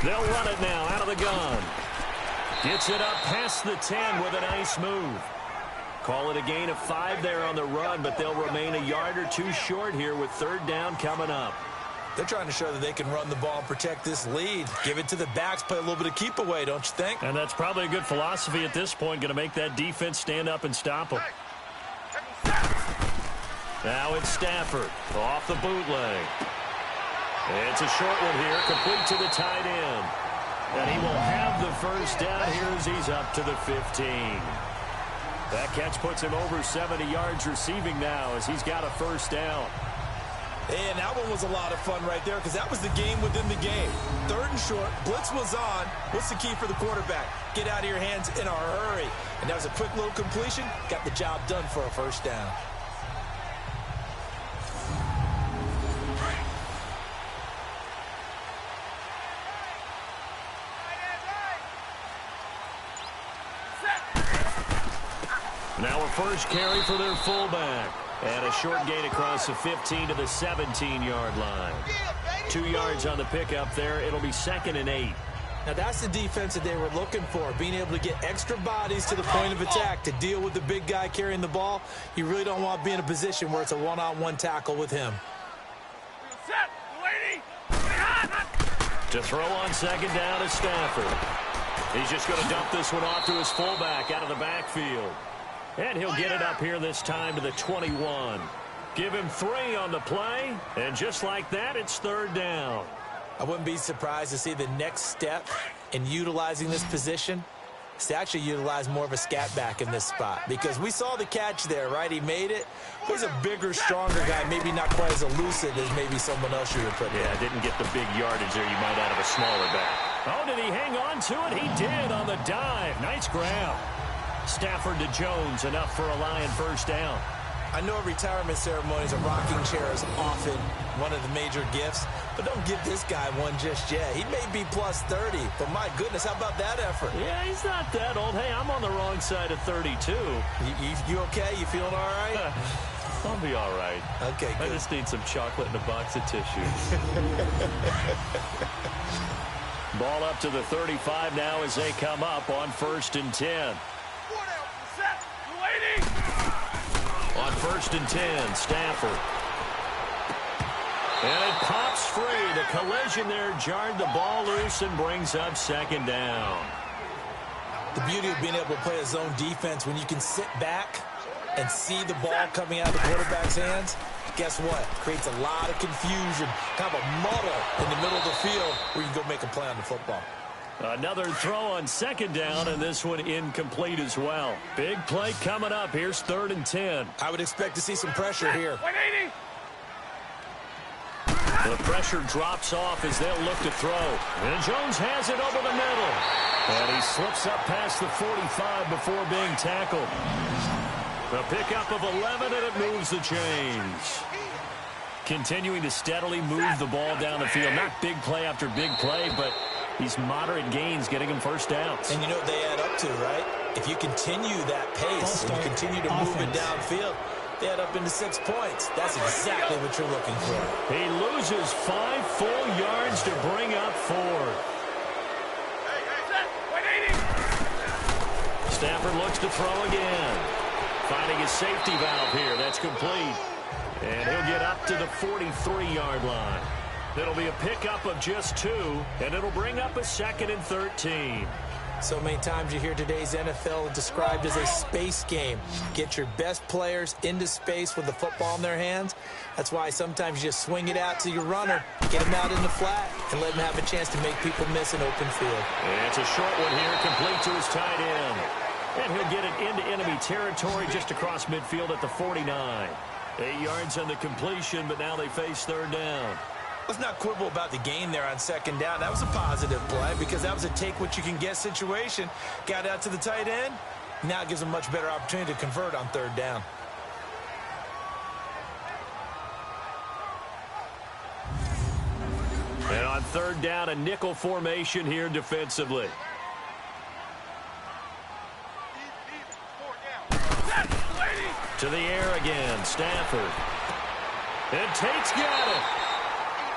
They'll run it now out of the gun. Gets it up past the 10 with a nice move. Call it a gain of 5 there on the run, but they'll remain a yard or 2 short here with 3rd down coming up. They're trying to show that they can run the ball and protect this lead. Give it to the backs, play a little bit of keep away, don't you think? And that's probably a good philosophy at this point, going to make that defense stand up and stop them. Now it's Stafford off the bootleg. It's a short one here, complete to the tight end. And he will have the first down here as he's up to the 15. That catch puts him over 70 yards receiving now as he's got a first down. And that one was a lot of fun right there because that was the game within the game. 3rd and short, blitz was on. What's the key for the quarterback? Get out of your hands in a hurry. And that was a quick little completion. Got the job done for a first down. Now a first carry for their fullback. And a short gain across the 15 to the 17-yard line. 2 yards on the pickup there. It'll be 2nd and 8. Now that's the defense that they were looking for, being able to get extra bodies to the point of attack to deal with the big guy carrying the ball. You really don't want to be in a position where it's a one-on-one tackle with him. To throw on 2nd down is Stafford. He's just going to dump this one off to his fullback out of the backfield. And he'll get it up here this time to the 21. Give him 3 on the play, and just like that, it's 3rd down. I wouldn't be surprised to see the next step in utilizing this position is to actually utilize more of a scat back in this spot. Because we saw the catch there, right? He made it. He's a bigger, stronger guy, maybe not quite as elusive as maybe someone else you would put there. Yeah, didn't get the big yardage there you might out of a smaller back. Oh, did he hang on to it? He did on the dive. Nice grab. Stafford to Jones, enough for a Lion first down. I know at retirement ceremonies, a rocking chair is often one of the major gifts, but don't give this guy one just yet. He may be plus 30, but my goodness, how about that effort? Yeah, he's not that old. Hey, I'm on the wrong side of 32. You okay? You feeling all right? I'll be all right. Okay, good. I just need some chocolate and a box of tissues. Ball up to the 35 now as they come up on 1st and 10. On 1st and 10, Stafford. And it pops free. The collision there jarred the ball loose and brings up 2nd down. The beauty of being able to play a zone defense when you can sit back and see the ball coming out of the quarterback's hands, guess what? Creates a lot of confusion, kind of a muddle in the middle of the field where you can go make a play on the football. Another throw on 2nd down, and this one incomplete as well. Big play coming up. Here's 3rd and 10. I would expect to see some pressure here. The pressure drops off as they'll look to throw. And Jones has it over the middle. And he slips up past the 45 before being tackled. A pickup of 11, and it moves the chains. Continuing to steadily move the ball down the field. Not big play after big play, but these moderate gains getting him first downs. And you know what they add up to, right? If you continue that pace and you continue to move it downfield, they add up into 6 points. That's exactly what you're looking for. He loses 5 full yards to bring up 4. Stafford looks to throw again. Finding his safety valve here. That's complete. And he'll get up to the 43-yard line. It'll be a pickup of just 2, and it'll bring up a 2nd and 13. So many times you hear today's NFL described as a space game. Get your best players into space with the football in their hands. That's why sometimes you just swing it out to your runner, get him out in the flat, and let him have a chance to make people miss an open field. And it's a short one here, complete to his tight end. And he'll get it into enemy territory just across midfield at the 49. 8 yards on the completion, but now they face 3rd down. Let's not quibble about the gain there on 2nd down. That was a positive play because that was a take-what-you-can-get situation. Got out to the tight end. Now it gives him a much better opportunity to convert on 3rd down. And on 3rd down, a nickel formation here defensively. To the air again, Stafford. And Tate's got it.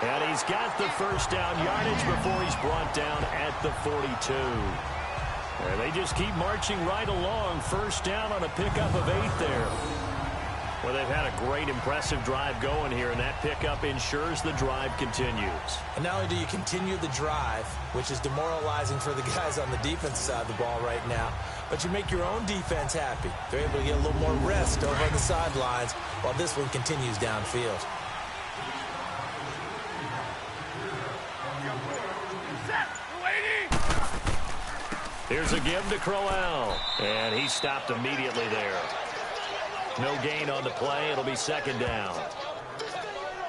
And he's got the 1st down yardage before he's brought down at the 42. And they just keep marching right along. 1st down on a pickup of 8 there. Well, they've had a great, impressive drive going here, and that pickup ensures the drive continues. And not only do you continue the drive, which is demoralizing for the guys on the defensive side of the ball right now, but you make your own defense happy. They're able to get a little more rest over on the sidelines while this one continues downfield. Here's a give to Crowell, and he stopped immediately there. No gain on the play. It'll be 2nd down.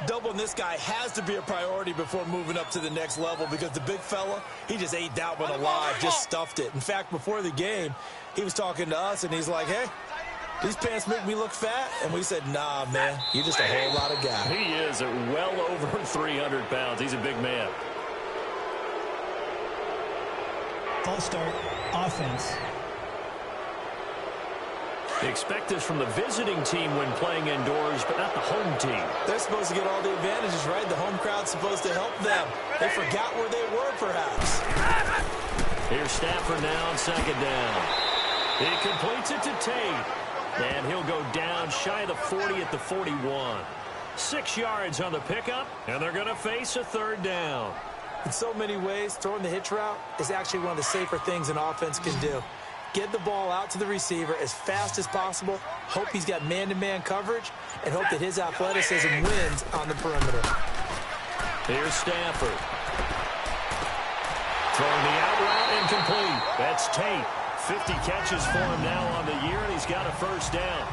Doubling this guy has to be a priority before moving up to the next level because the big fella, he just ate that one alive, just stuffed it. In fact, before the game, he was talking to us, and he's like, hey, these pants make me look fat? And we said, nah, man, you're just a whole lot of guy. He is well over 300 pounds. He's a big man. False start, offense. They expect this from the visiting team when playing indoors, but not the home team. They're supposed to get all the advantages, right? The home crowd's supposed to help them. They forgot where they were, perhaps. Here's Stafford now on 2nd down. He completes it to Tate. And he'll go down shy of the 40 at the 41. 6 yards on the pickup, and they're going to face a 3rd down. In so many ways, throwing the hitch route is actually one of the safer things an offense can do. Get the ball out to the receiver as fast as possible, hope he's got man-to-man coverage, and hope that his athleticism wins on the perimeter. Here's Stafford. Throwing the out route incomplete. That's Tate. 50 catches for him now on the year, and he's got a 1st down.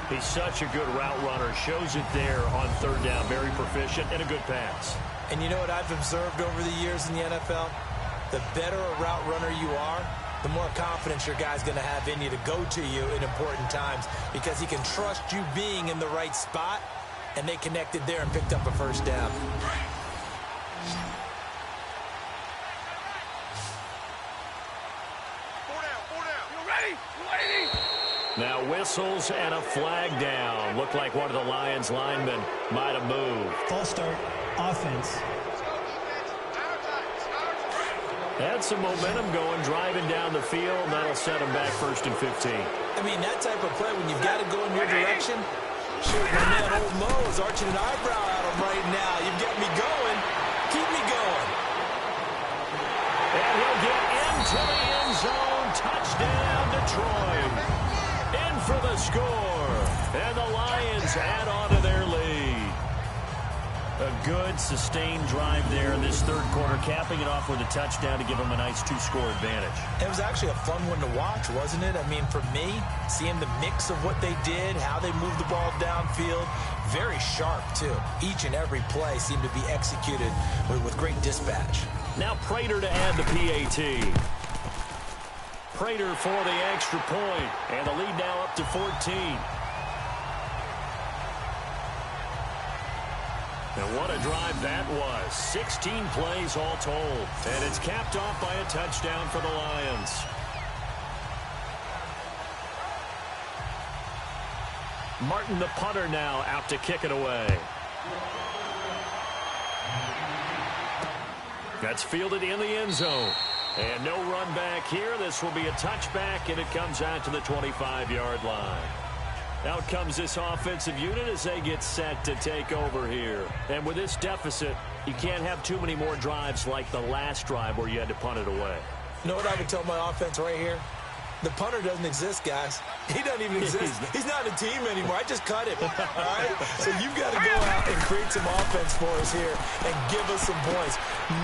He's such a good route runner. Shows it there on 3rd down. Very proficient and a good pass. And you know what I've observed over the years in the NFL? The better a route runner you are, the more confidence your guy's going to have in you to go to you in important times because he can trust you being in the right spot, and they connected there and picked up a 1st down. Now whistles and a flag down. Looked like one of the Lions linemen might have moved. False start, offense. Had some momentum going, driving down the field. That'll set him back 1st and 15. I mean, that type of play, when you've got to go in your direction, shoot, my man Old Mo is arching an eyebrow at him right now. You've got me going. Keep me going. And he'll get into the end zone. Touchdown, Detroit. In for the score. And the Lions add on to their lead. A good, sustained drive there in this 3rd quarter, capping it off with a touchdown to give them a nice 2-score advantage. It was actually a fun one to watch, wasn't it? I mean, for me, seeing the mix of what they did, how they moved the ball downfield, very sharp, too. Each and every play seemed to be executed with great dispatch. Now Prater to add the PAT. Prater for the extra point, and the lead now up to 14. And what a drive that was. 16 plays all told. And it's capped off by a touchdown for the Lions. Martin, the punter, now out to kick it away. That's fielded in the end zone. And no run back here. This will be a touchback, and it comes out to the 25-yard line. Out comes this offensive unit as they get set to take over here. And with this deficit, you can't have too many more drives like the last drive where you had to punt it away. You know what I would tell my offense right here? The punter doesn't exist, guys. He doesn't even exist. He's not a team anymore. I just cut him. All right? So you've got to go out and create some offense for us here and give us some points.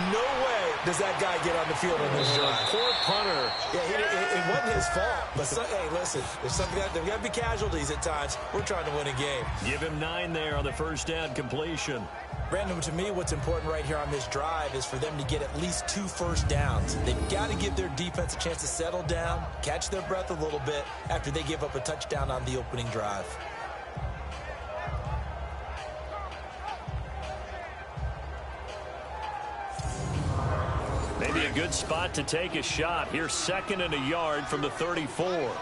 No way does that guy get on the field on this drive. Poor punter. Yeah, it wasn't his fault. But, hey, listen, there's got to be casualties at times. We're trying to win a game. Give him 9 there on the first down completion. Brandon, to me, what's important right here on this drive is for them to get at least 2 first downs. They've got to give their defense a chance to settle down, catch their breath a little bit after they give up a touchdown on the opening drive. Maybe a good spot to take a shot. Here's 2nd and a yard from the 34.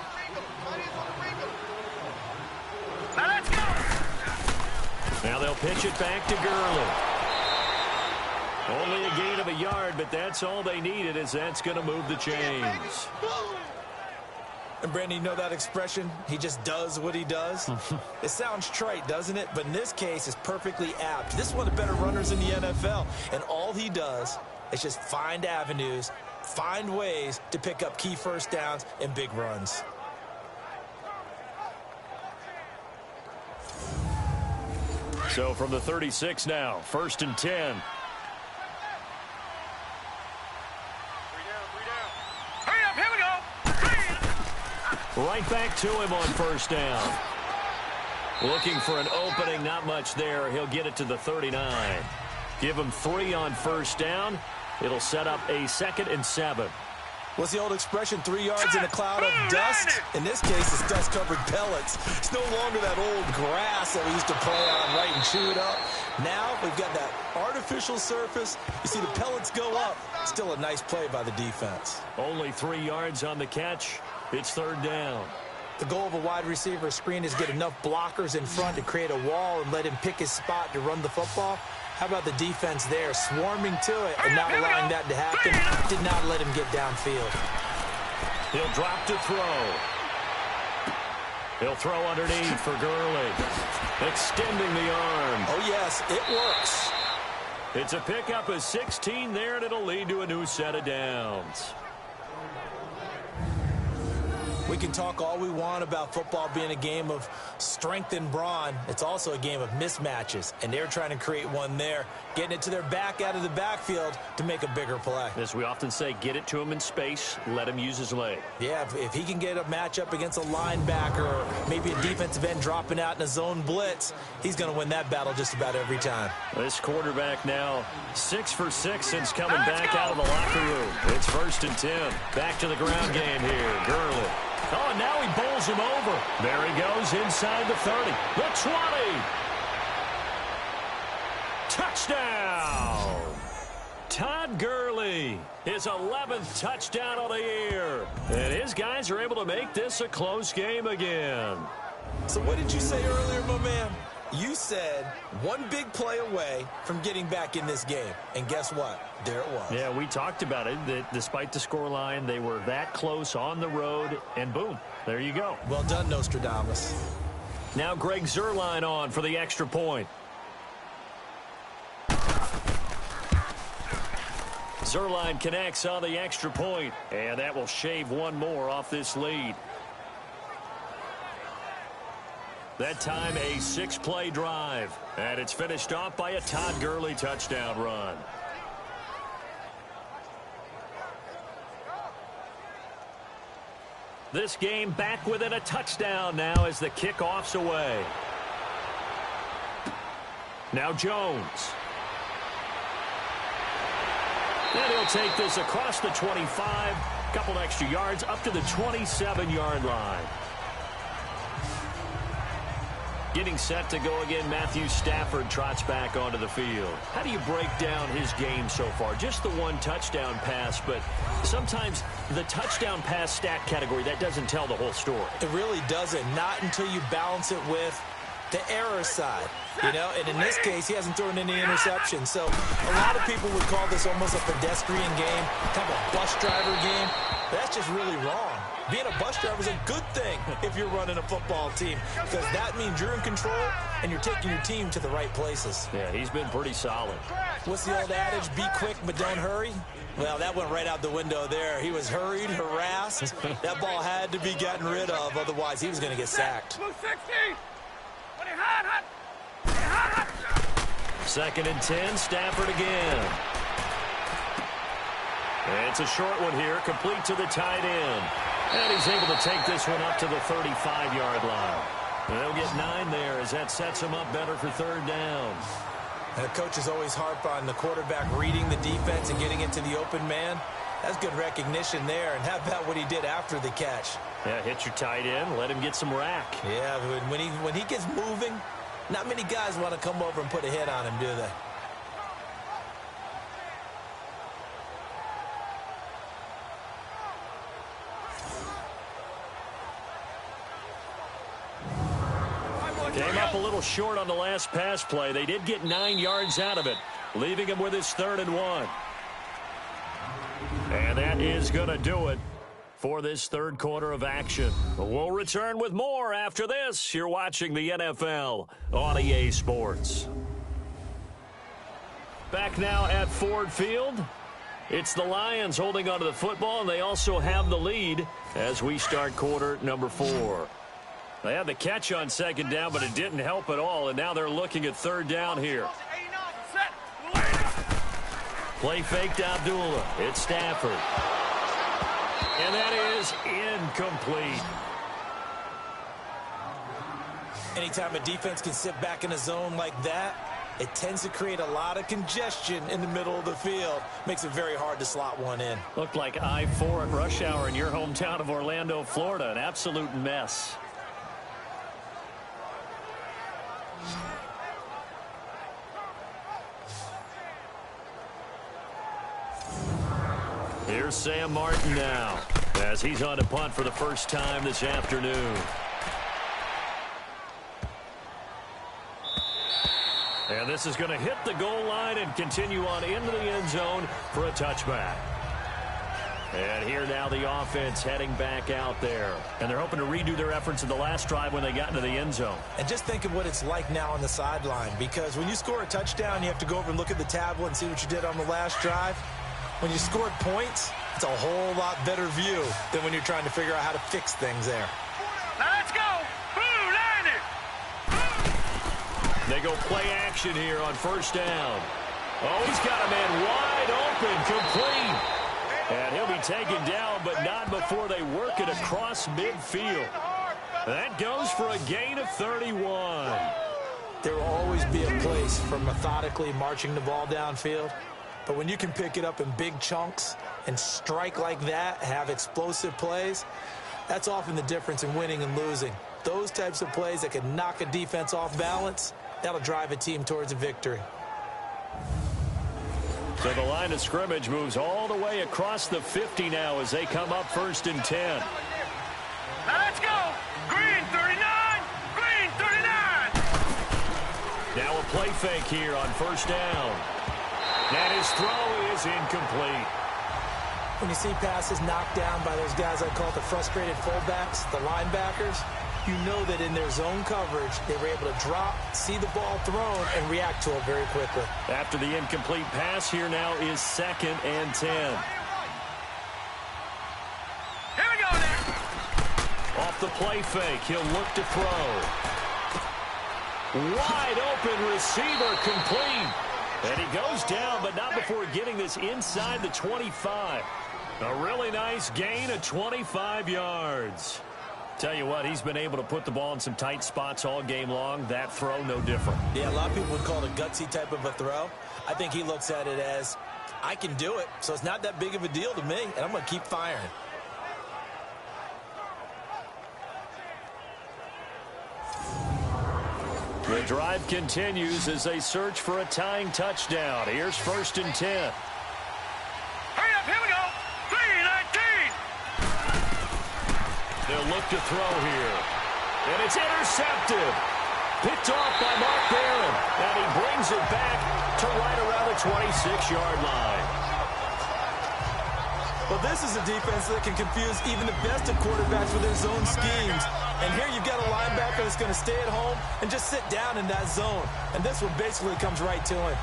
Now let's go. Now they'll pitch it back to Gurley. Only a gain of a yard, but that's all they needed, as that's going to move the chains. And, Brandon, you know that expression? He just does what he does? It sounds trite, doesn't it? But in this case, it's perfectly apt. This is one of the better runners in the NFL. And all he does is just find avenues, find ways to pick up key first downs and big runs. So from the 36 now, 1st and 10. Hurry up, here we go. Right back to him on 1st down. Looking for an opening, not much there. He'll get it to the 39. Give him 3 on 1st down. It'll set up a 2nd and 7. What's the old expression, 3 yards in a cloud of dust? In this case, it's dust-covered pellets. It's no longer that old grass that we used to play on, right, and chew it up. Now we've got that artificial surface. You see the pellets go up. Still a nice play by the defense. Only 3 yards on the catch. It's 3rd down. The goal of a wide receiver screen is get enough blockers in front to create a wall and let him pick his spot to run the football. How about the defense there, swarming to it and not allowing that to happen? Did not let him get downfield. He'll drop to throw. He'll throw underneath for Gurley. Extending the arm. Oh, yes, it works. It's a pickup of 16 there, and it'll lead to a new set of downs. We can talk all we want about football being a game of strength and brawn. It's also a game of mismatches, and they're trying to create one there, getting it to their back out of the backfield to make a bigger play. As we often say, get it to him in space, let him use his leg. Yeah, if he can get a matchup against a linebacker or maybe a defensive end dropping out in a zone blitz, he's going to win that battle just about every time. This quarterback now 6 for 6 since coming back out of the locker room. It's 1st and 10. Back to the ground game here. Gurley. Oh, and now he bowls him over. There he goes inside the 30. The 20. Touchdown. Todd Gurley. His 11th touchdown of the year. And his guys are able to make this a close game again. So what did you say earlier, my man? You said one big play away from getting back in this game. And guess what? There it was. Yeah, we talked about it, that despite the scoreline, they were that close on the road, and boom, there you go. Well done, Nostradamus. Now Greg Zuerlein on for the extra point. Zuerlein connects on the extra point, and that will shave one more off this lead. That time a 6-play drive, and it's finished off by a Todd Gurley touchdown run. This game back within a touchdown now as the kickoff's away. Now Jones. And he'll take this across the 25, couple extra yards up to the 27-yard line. Getting set to go again, Matthew Stafford trots back onto the field. How do you break down his game so far? Just the one touchdown pass, but sometimes the touchdown pass stat category, that doesn't tell the whole story. It really doesn't. Not until you balance it with the error side, and in this case, he hasn't thrown any interceptions. So a lot of people would call this almost a pedestrian game, kind of a bus driver game. But that's just really wrong. Being a bus driver is a good thing if you're running a football team, because that means you're in control and you're taking your team to the right places. Yeah, he's been pretty solid. What's the old adage? Be quick, but don't hurry. Well, that went right out the window there. He was hurried, harassed. That ball had to be gotten rid of, otherwise he was going to get sacked. 2nd and 10, Stafford again. It's a short one here, complete to the tight end. And he's able to take this one up to the 35-yard line. And they'll get 9 there as that sets him up better for 3rd down. And the coaches always harp on the quarterback reading the defense and getting into the open man. That's good recognition there. And how about what he did after the catch? Yeah, hit your tight end, let him get some rack. Yeah, when he gets moving, not many guys want to come over and put a hit on him, do they? Came up a little short on the last pass play. They did get 9 yards out of it, leaving him with his 3rd and 1. And that is going to do it for this 3rd quarter of action. We'll return with more after this. You're watching the NFL on EA Sports. Back now at Ford Field. It's the Lions holding onto the football, and they also have the lead as we start quarter number 4. They had the catch on 2nd down, but it didn't help at all, and now they're looking at 3rd down here. Play fake to Abdullah. It's Stafford. And that is incomplete. Anytime a defense can sit back in a zone like that, it tends to create a lot of congestion in the middle of the field. Makes it very hard to slot one in. Looked like I-4 at rush hour in your hometown of Orlando, Florida. An absolute mess. Here's Sam Martin now as he's on to punt for the first time this afternoon. And this is going to hit the goal line and continue on into the end zone for a touchback. And here now the offense heading back out there. And they're hoping to redo their efforts in the last drive when they got into the end zone. And just think of what it's like now on the sideline, because when you score a touchdown, you have to go over and look at the tablet and see what you did on the last drive. When you scored points, it's a whole lot better view than when you're trying to figure out how to fix things there. Now let's go. Blue, line it. They go play action here on 1st down. Oh, he's got a man wide open, complete. And he'll be taken down, but not before they work it across midfield. That goes for a gain of 31. There will always be a place for methodically marching the ball downfield. But when you can pick it up in big chunks and strike like that, have explosive plays, that's often the difference in winning and losing. Those types of plays that can knock a defense off balance, that'll drive a team towards a victory. So the line of scrimmage moves all the way across the 50 now as they come up 1st and 10. Now let's go. Green 39. Green 39. Now a play fake here on 1st down. And his throw is incomplete. When you see passes knocked down by those guys I call the frustrated fullbacks, the linebackers, you know that in their zone coverage, they were able to drop, see the ball thrown, and react to it very quickly. After the incomplete pass, here now is 2nd and 10. Here we go now. Off the play fake, he'll look to throw. Wide open receiver, complete. And he goes down, but not before getting this inside the 25. A really nice gain of 25 yards. Tell you what, he's been able to put the ball in some tight spots all game long. That throw, no different. Yeah, a lot of people would call it a gutsy type of a throw. I think he looks at it as, I can do it, so it's not that big of a deal to me, and I'm going to keep firing. The drive continues as they search for a tying touchdown. Here's 1st and 10. Hurry up, here we go. 3-19. They'll look to throw here. And it's intercepted. Picked off by Mark Barron, and he brings it back to right around the 26-yard line. Well, this is a defense that can confuse even the best of quarterbacks with their zone schemes. And here you've got a linebacker that's going to stay at home and just sit down in that zone. And this one basically comes right to him.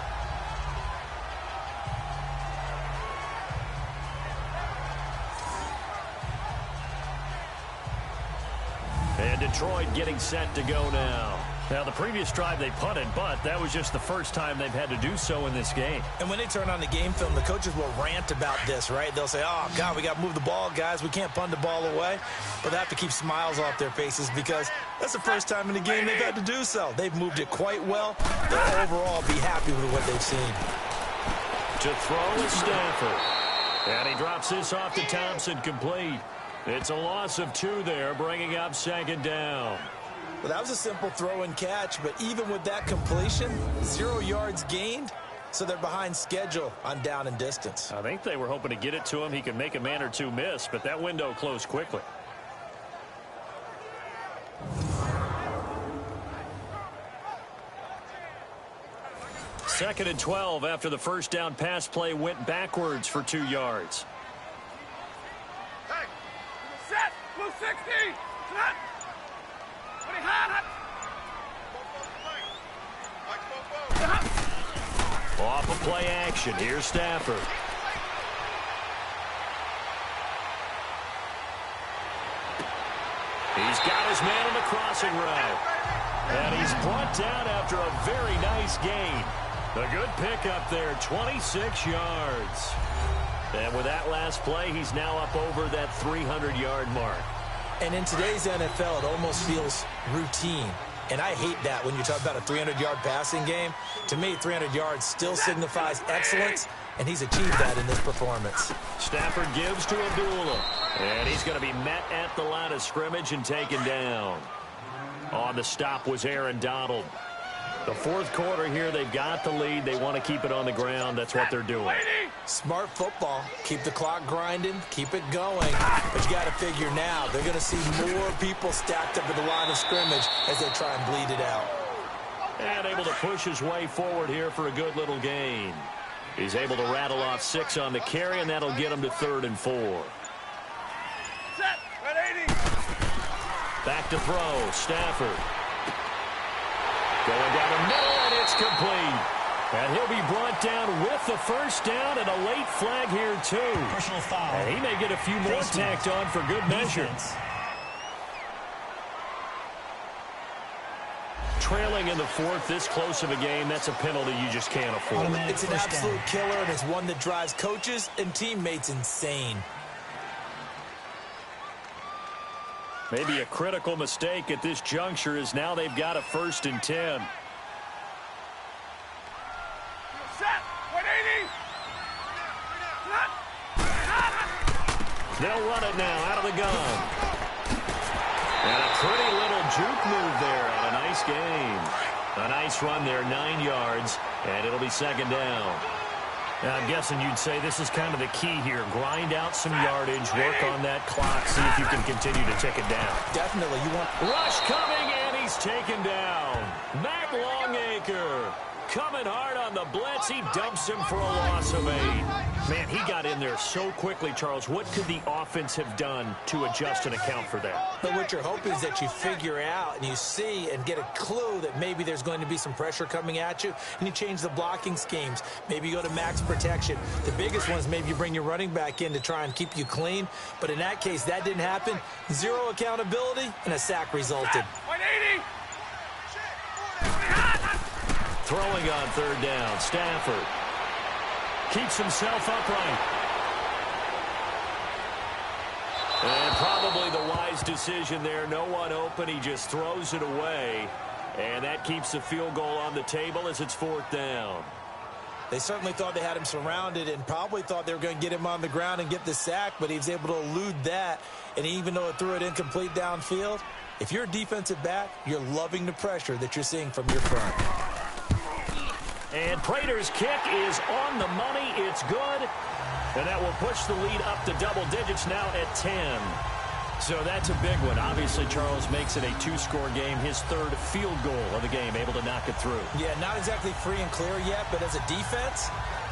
And Detroit getting set to go now. Now, the previous drive they punted, but that was just the first time they've had to do so in this game. And when they turn on the game film, the coaches will rant about this, right? They'll say, oh, God, we got to move the ball, guys. We can't punt the ball away. But they have to keep smiles off their faces because that's the first time in the game they've had to do so. They've moved it quite well. They'll overall be happy with what they've seen. To throw is Stafford. And he drops this off to Thompson, complete. It's a loss of 2 there, bringing up 2nd down. Well, that was a simple throw and catch, but even with that completion, 0 yards gained, so they're behind schedule on down and distance. I think they were hoping to get it to him. He could make a man or two miss, but that window closed quickly. Second and 12 after the first down pass play went backwards for 2 yards. Hey, set, blue 60, set. Off of play action. Here's Stafford. He's got his man on the crossing route. And he's brought down after a very nice gain. A good pickup there, 26 yards. And with that last play, he's now up over that 300-yard mark. And in today's NFL, it almost feels routine. And I hate that when you talk about a 300-yard passing game. To me, 300 yards still signifies excellence, and he's achieved that in this performance. Stafford gives to Abdullah. And he's going to be met at the line of scrimmage and taken down. On the stop was Aaron Donald. The fourth quarter here, they've got the lead. They want to keep it on the ground. That's what they're doing. Smart football. Keep the clock grinding. Keep it going. But you got to figure now, they're going to see more people stacked up at the line of scrimmage as they try and bleed it out. And able to push his way forward here for a good little gain. He's able to rattle off 6 on the carry, and that'll get him to 3rd and 4. Set, 180. Back to throw, Stafford. Going down the middle, and it's complete. And he'll be brought down with the first down and a late flag here, too. Personal foul. And he may get a few more tacked on for good measure. Trailing in the 4th, this close of a game, that's a penalty you just can't afford. It's an absolute killer, and it's one that drives coaches and teammates insane. Maybe a critical mistake at this juncture is now they've got a 1st and 10. Set, 180. They'll run it now out of the gun. And a pretty little juke move there on a nice game. A nice run there, 9 yards, and it'll be 2nd down. Now, I'm guessing you'd say this is kind of the key here. Grind out some yardage, work on that clock, see if you can continue to tick it down. Definitely. You want rush coming, and he's taken down. Matt Longacre coming hard on the blitz. He dumps him for a loss of 8. Man, he got in there so quickly, Charles. What could the offense have done to adjust and account for that? But what you're hoping is that you figure out and you see and get a clue that maybe there's going to be some pressure coming at you, and you change the blocking schemes. Maybe you go to max protection. The biggest one is maybe you bring your running back in to try and keep you clean. But in that case, that didn't happen. 0 accountability, and a sack resulted. 180. Throwing on 3rd down, Stafford keeps himself upright. And probably the wise decision there. No one open. He just throws it away. And that keeps the field goal on the table as it's 4th down. They certainly thought they had him surrounded and probably thought they were going to get him on the ground and get the sack, but he was able to elude that. And even though it threw it incomplete downfield, if you're a defensive back, you're loving the pressure that you're seeing from your front. And Prater's kick is on the money. It's good. And that will push the lead up to double digits now at 10. So that's a big one. Obviously, Charles makes it a 2-score game. His third field goal of the game, able to knock it through. Yeah, not exactly free and clear yet, but as a defense,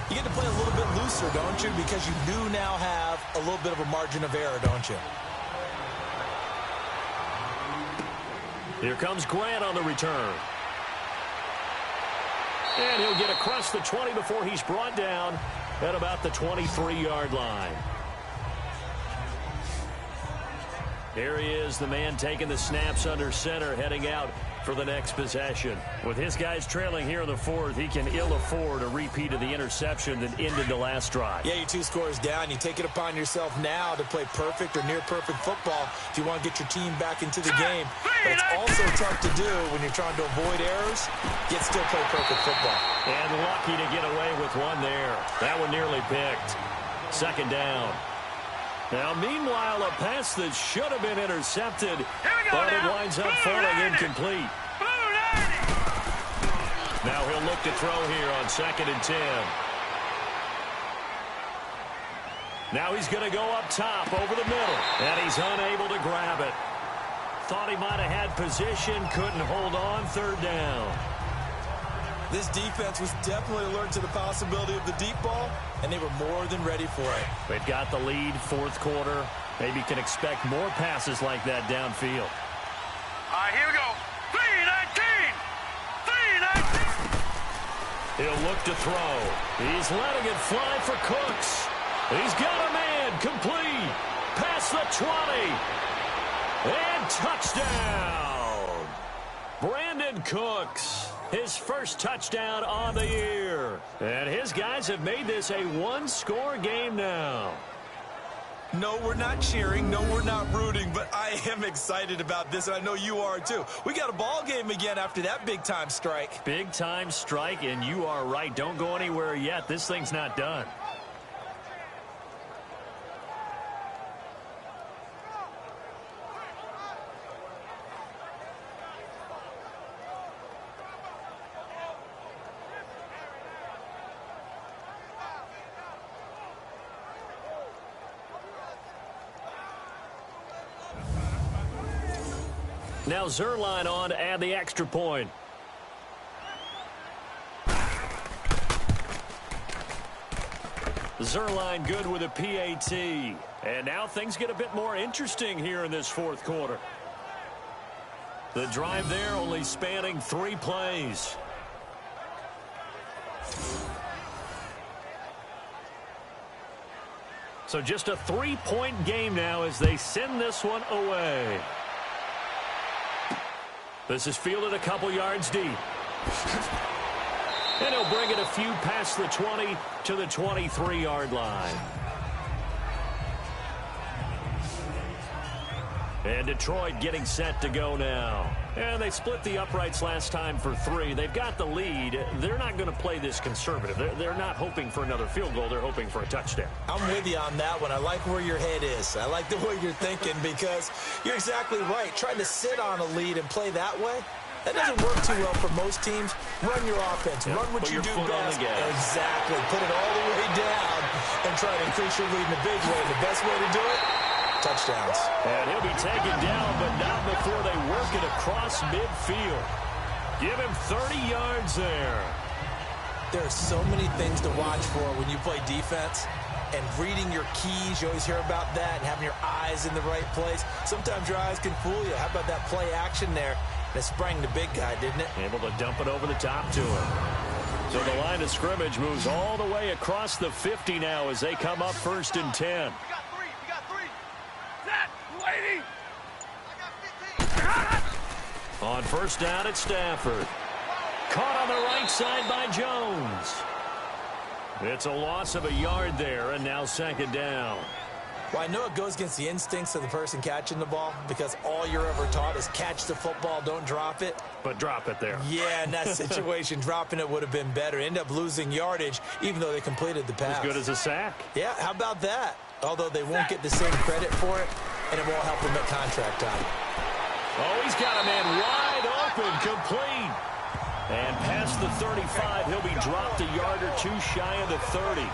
you get to play a little bit looser, don't you? Because you do now have a little bit of a margin of error, don't you? Here comes Grant on the return. And he'll get across the 20 before he's brought down at about the 23-yard line. Here he is, the man taking the snaps under center, heading out for the next possession. With his guys trailing here in the fourth, he can ill afford a repeat of the interception that ended the last drive. Yeah, you're 2 scores down. You take it upon yourself now to play perfect or near-perfect football if you want to get your team back into the game. But it's also tough to do when you're trying to avoid errors, yet still play perfect football. And lucky to get away with one there. That one nearly picked. Second down. Now, meanwhile, a pass that should have been intercepted, but it winds up falling incomplete. Now he'll look to throw here on 2nd and 10. Now he's going to go up top over the middle, and he's unable to grab it. Thought he might have had position, couldn't hold on, 3rd down. This defense was definitely alert to the possibility of the deep ball, and they were more than ready for it. They've got the lead, 4th quarter. Maybe can expect more passes like that downfield. All right, here we go. 3-19. 3-19. He'll look to throw. He's letting it fly for Cooks. He's got a man complete. Past the 20. And touchdown. Brandon Cooks. His first touchdown on the year. And his guys have made this a 1-score game now. No, we're not cheering. No, we're not rooting. But I am excited about this, and I know you are too. We got a ball game again after that big-time strike. Big-time strike, and you are right. Don't go anywhere yet. This thing's not done. Now Zerline on to add the extra point. Zerline good with a PAT. And now things get a bit more interesting here in this 4th quarter. The drive there only spanning 3 plays. So just a 3-point game now as they send this one away. This is fielded a couple yards deep. And he'll bring it a few past the 20 to the 23-yard line. And Detroit getting set to go now. And they split the uprights last time for 3. They've got the lead. They're not going to play this conservative. They're not hoping for another field goal. They're hoping for a touchdown. I'm with you on that one. I like where your head is. I like the way you're thinking because you're exactly right. Trying to sit on a lead and play that way, that doesn't work too well for most teams. Run your offense. Run what you do best. Exactly. Put it all the way down and try to increase your lead in a big way. The best way to do it, touchdowns. And he'll be taken down, but not before they work it across midfield. Give him 30 yards there. There are so many things to watch for when you play defense. And reading your keys, you always hear about that, and having your eyes in the right place. Sometimes your eyes can fool you. How about that play action there? That sprang the big guy, didn't it? Able to dump it over the top to him. So the line of scrimmage moves all the way across the 50 now as they come up 1st and 10. We got three. Set, lady. On 1st down at Stafford. Caught on the right side by Jones. It's a loss of a yard there, and now 2nd down. Well, I know it goes against the instincts of the person catching the ball because all you're ever taught is catch the football, don't drop it. But drop it there. Yeah, in that situation, dropping it would have been better. End up losing yardage, even though they completed the pass. As good as a sack. Yeah, how about that? Although they won't get the same credit for it, and it won't help them at contract time. Oh, he's got a man wide open, complete. And past the 35, he'll be dropped a yard or 2 shy of the 30.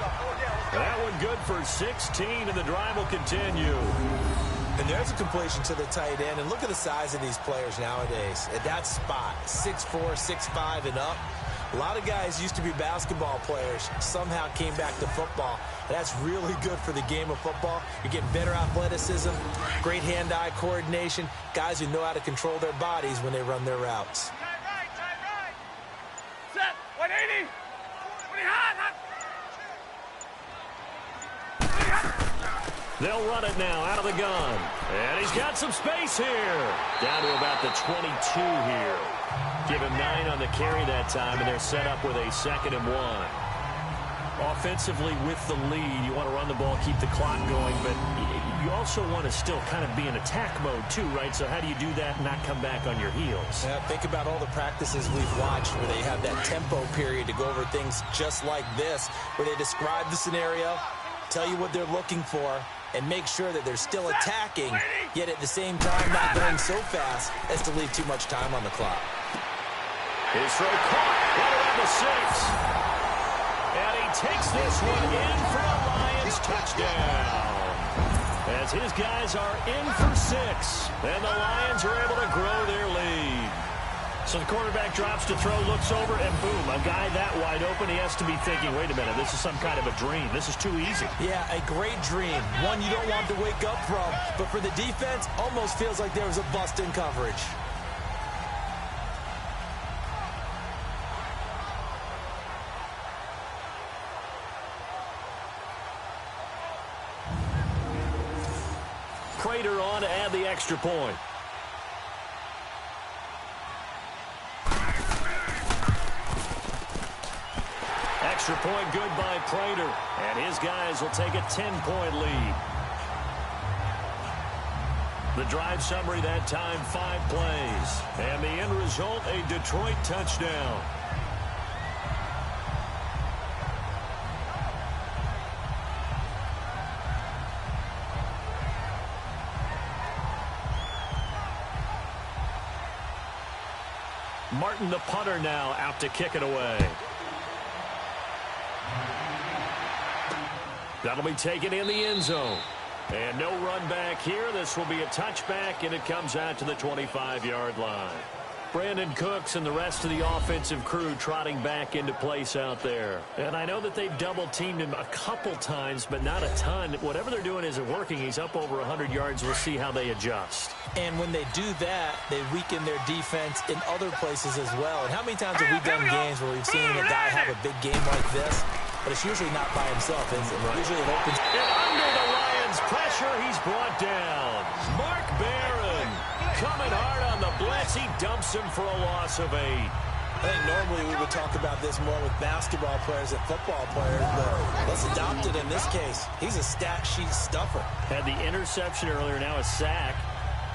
That one good for 16, and the drive will continue. And there's a completion to the tight end. And look at the size of these players nowadays. At that spot, 6'4", 6'5", and up. A lot of guys used to be basketball players, somehow came back to football. That's really good for the game of football. You're getting better athleticism, great hand-eye coordination, guys who know how to control their bodies when they run their routes. Tight right. Set, 180. 20 hot. They'll run it now out of the gun. And he's got some space here. Down to about the 22 here. Give him 9 on the carry that time, and they're set up with a 2nd and 1. Offensively with the lead, you want to run the ball, keep the clock going, but you also want to still kind of be in attack mode too, right? So how do you do that and not come back on your heels? Yeah, think about all the practices we've watched where they have that tempo period to go over things just like this, where they describe the scenario, tell you what they're looking for, and make sure that they're still attacking, yet at the same time not going so fast as to leave too much time on the clock. His throw caught right around the 6. And he takes this one in for a Lions touchdown. As his guys are in for 6. And the Lions are able to grow their lead. So the quarterback drops to throw, looks over, and boom, a guy that wide open, he has to be thinking, wait a minute, this is some kind of a dream. This is too easy. Yeah, a great dream. One you don't want to wake up from. But for the defense, almost feels like there was a bust in coverage. Prater on to add the extra point. Extra point good by Prater. And his guys will take a 10-point lead. The drive summary that time, 5 plays. And the end result, a Detroit touchdown. Martin, the punter, now out to kick it away. That'll be taken in the end zone. And no run back here. This will be a touchback, and it comes out to the 25-yard line. Brandon Cooks and the rest of the offensive crew trotting back into place out there. And I know that they've double-teamed him a couple times, but not a ton. Whatever they're doing isn't working. He's up over 100 yards. We'll see how they adjust. And when they do that, they weaken their defense in other places as well. And how many times have we done games where we've seen a guy have a big game like this? But it's usually not by himself, is it? Right. Usually it opens. And under the Lions' pressure, he's brought down. Mark Barron coming hard on the blitz. He dumps him for a loss of 8. I think normally we would talk about this more with basketball players than football players, but let's adopt it in this case. He's a stat sheet stuffer. Had the interception earlier, now a sack.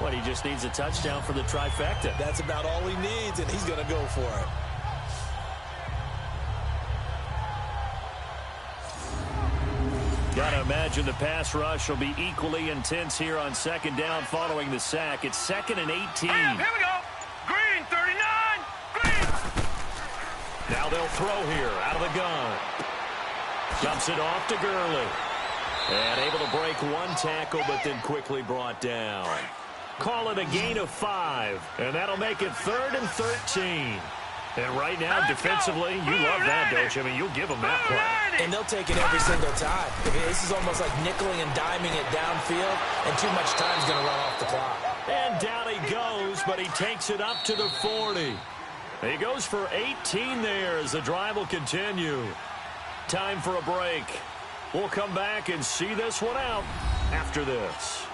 What, he just needs a touchdown for the trifecta. That's about all he needs, and he's going to go for it. Got to imagine the pass rush will be equally intense here on 2nd down following the sack. It's 2nd and 18. Here we go. Green, 39. Green. Now they'll throw here out of the gun. Dumps it off to Gurley. And able to break 1 tackle, but then quickly brought down. Call it a gain of 5. And that'll make it 3rd and 13. And right now, defensively, you love that, don't you? I mean, you'll give them that play. And they'll take it every single time. This is almost like nickeling and diming it downfield, and too much time's going to run off the clock. And down he goes, but he takes it up to the 40. He goes for 18 there as the drive will continue. Time for a break. We'll come back and see this one out after this.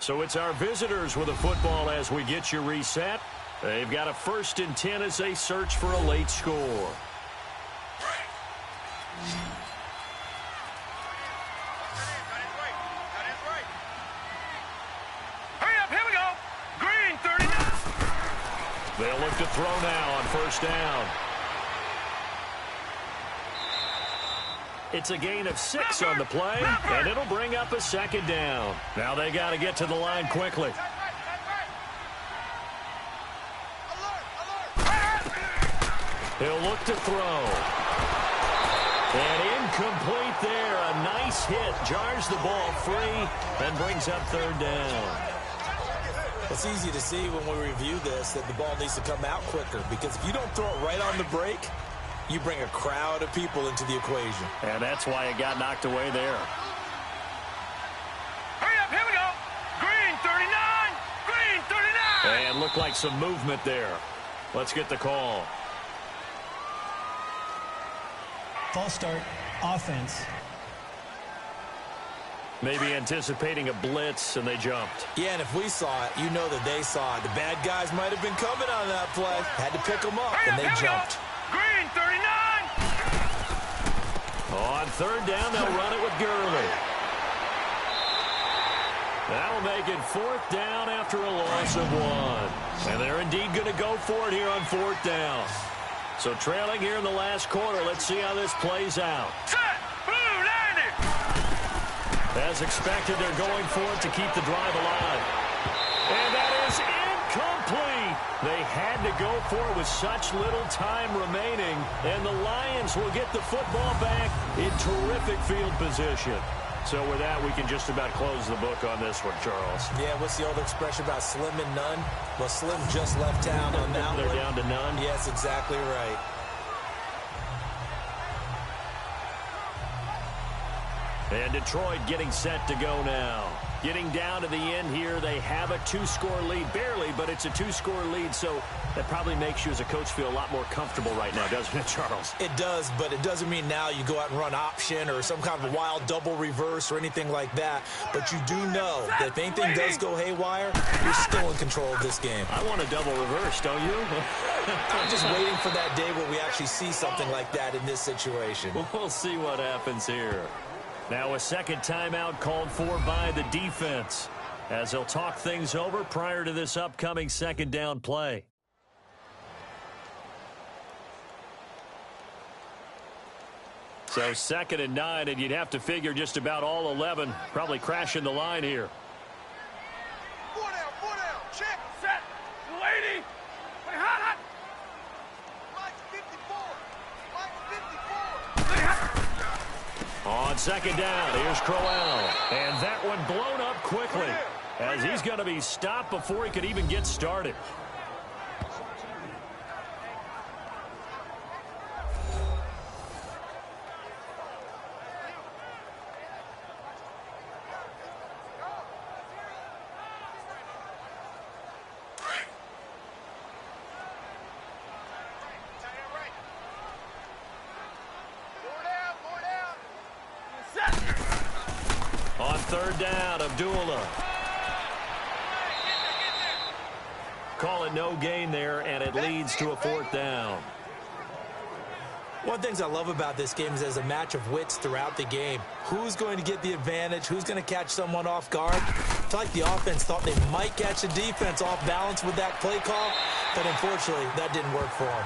So it's our visitors with a football as we get you reset. They've got a 1st and 10 as they search for a late score. Hurry up, here we go. Green, 39. They'll look to throw now on 1st down. It's a gain of 6 on the play, and it'll bring up a 2nd down. Now they got to get to the line quickly. He'll look to throw. And incomplete there. A nice hit. Jars the ball free and brings up third down. It's easy to see when we review this that the ball needs to come out quicker, because if you don't throw it right on the break, you bring a crowd of people into the equation. And that's why it got knocked away there. Hurry up, here we go. Green 39, green 39. And looked like some movement there. Let's get the call. False start, offense. Maybe anticipating a blitz, and they jumped. Yeah, and if we saw it, you know that they saw it. The bad guys might have been coming on that play. Had to pick them up, and they jumped. Green 39. On third down, they'll run it with Gurley. That'll make it fourth down after a loss of 1. And they're indeed going to go for it here on fourth down. So trailing here in the last quarter. Let's see how this plays out. Set. Blue 90. As expected, they're going for it to keep the drive alive. And that is incomplete. They had to go for it with such little time remaining. And the Lions will get the football back in terrific field position. So with that, we can just about close the book on this one, Charles. Yeah, what's the old expression about slim and none? Well, Slim just left town on that one. They're down to none? Yes, exactly right. And Detroit getting set to go now. Getting down to the end here, they have a 2-score lead. Barely, but it's a 2-score lead, so that probably makes you as a coach feel a lot more comfortable right now, doesn't it, Charles? It does, but it doesn't mean now you go out and run option or some kind of wild double reverse or anything like that. But you do know that if anything does go haywire, you're still in control of this game. I want a double reverse, don't you? I'm just waiting for that day where we actually see something like that in this situation. We'll see what happens here. Now a second timeout called for by the defense as they'll talk things over prior to this upcoming second down play. So 2nd and 9, and you'd have to figure just about all 11 probably crashing the line here. 4 down, check, set, lady, play hot. Mike 54, Mike 54. On second down, here's Crowell. And that one blown up quickly as he's going to be stopped before he could even get started. On third down, Abdullah. Call it no gain there, and it leads to a fourth down. One of the things I love about this game is there's a match of wits throughout the game. Who's going to get the advantage? Who's going to catch someone off guard? I feel like the offense thought they might catch the defense off balance with that play call, but unfortunately, that didn't work for them.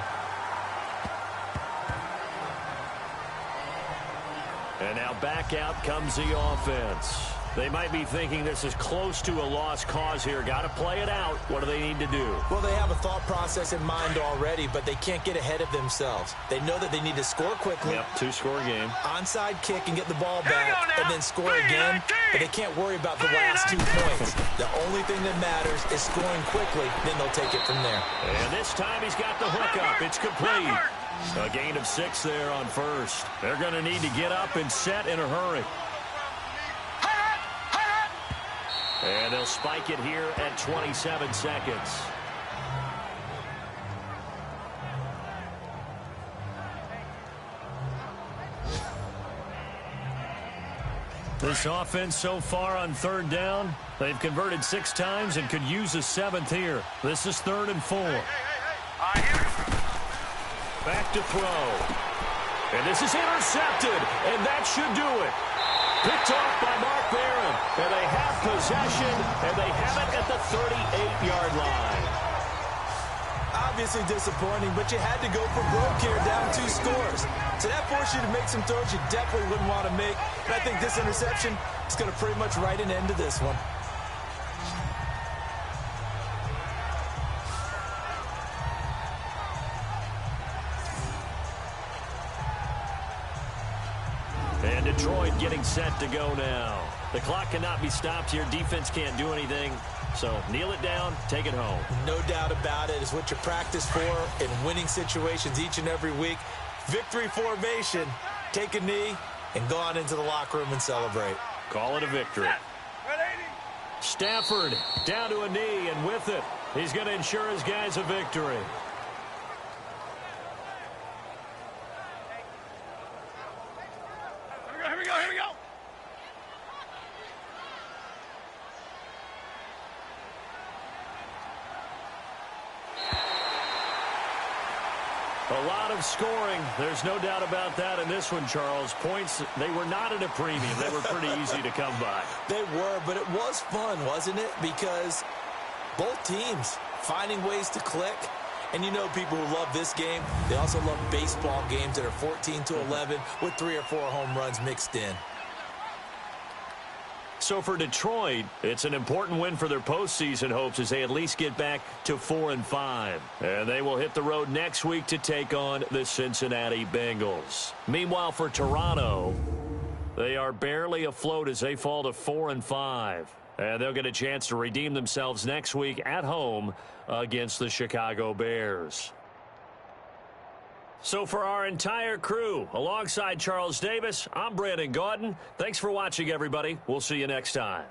And now back out comes the offense. They might be thinking this is close to a lost cause here. Got to play it out. What do they need to do? Well, they have a thought process in mind already, but they can't get ahead of themselves. They know that they need to score quickly. Yep, 2-score game. Onside kick and get the ball back and then score again, but they can't worry about the last 2 points. The only thing that matters is scoring quickly, then they'll take it from there. And this time he's got the hook up. It's complete. A gain of 6 there on first. They're going to need to get up and set in a hurry. And they'll spike it here at 27 seconds. This offense so far on third down, they've converted 6 times and could use a 7th here. This is 3rd and 4. Back to throw. And this is intercepted, and that should do it. Picked off by Mark Barron, and they have possession, and they have it at the 38-yard line. Obviously disappointing, but you had to go for broke here, down 2 scores. So that forced you to make some throws you definitely wouldn't want to make. And I think this interception is going to pretty much write an end to this one. Detroit getting set to go now. The clock cannot be stopped here. Defense can't do anything. So kneel it down, take it home. No doubt about it. It's what you practice for in winning situations each and every week. Victory formation. Take a knee and go on into the locker room and celebrate. Call it a victory. Stafford down to a knee, and with it, he's going to ensure his guys a victory. Here we go, here we go. A lot of scoring. There's no doubt about that in this one, Charles. Points, they were not at a premium. They were pretty easy to come by. They were, but it was fun, wasn't it? Because both teams finding ways to click. And you know people who love this game, they also love baseball games that are 14-11 with 3 or 4 home runs mixed in. So for Detroit, it's an important win for their postseason hopes as they at least get back to 4-5. And they will hit the road next week to take on the Cincinnati Bengals. Meanwhile, for Toronto, they are barely afloat as they fall to 4-5. And they'll get a chance to redeem themselves next week at home against the Chicago Bears. So for our entire crew, alongside Charles Davis, I'm Brandon Gaudin. Thanks for watching, everybody. We'll see you next time.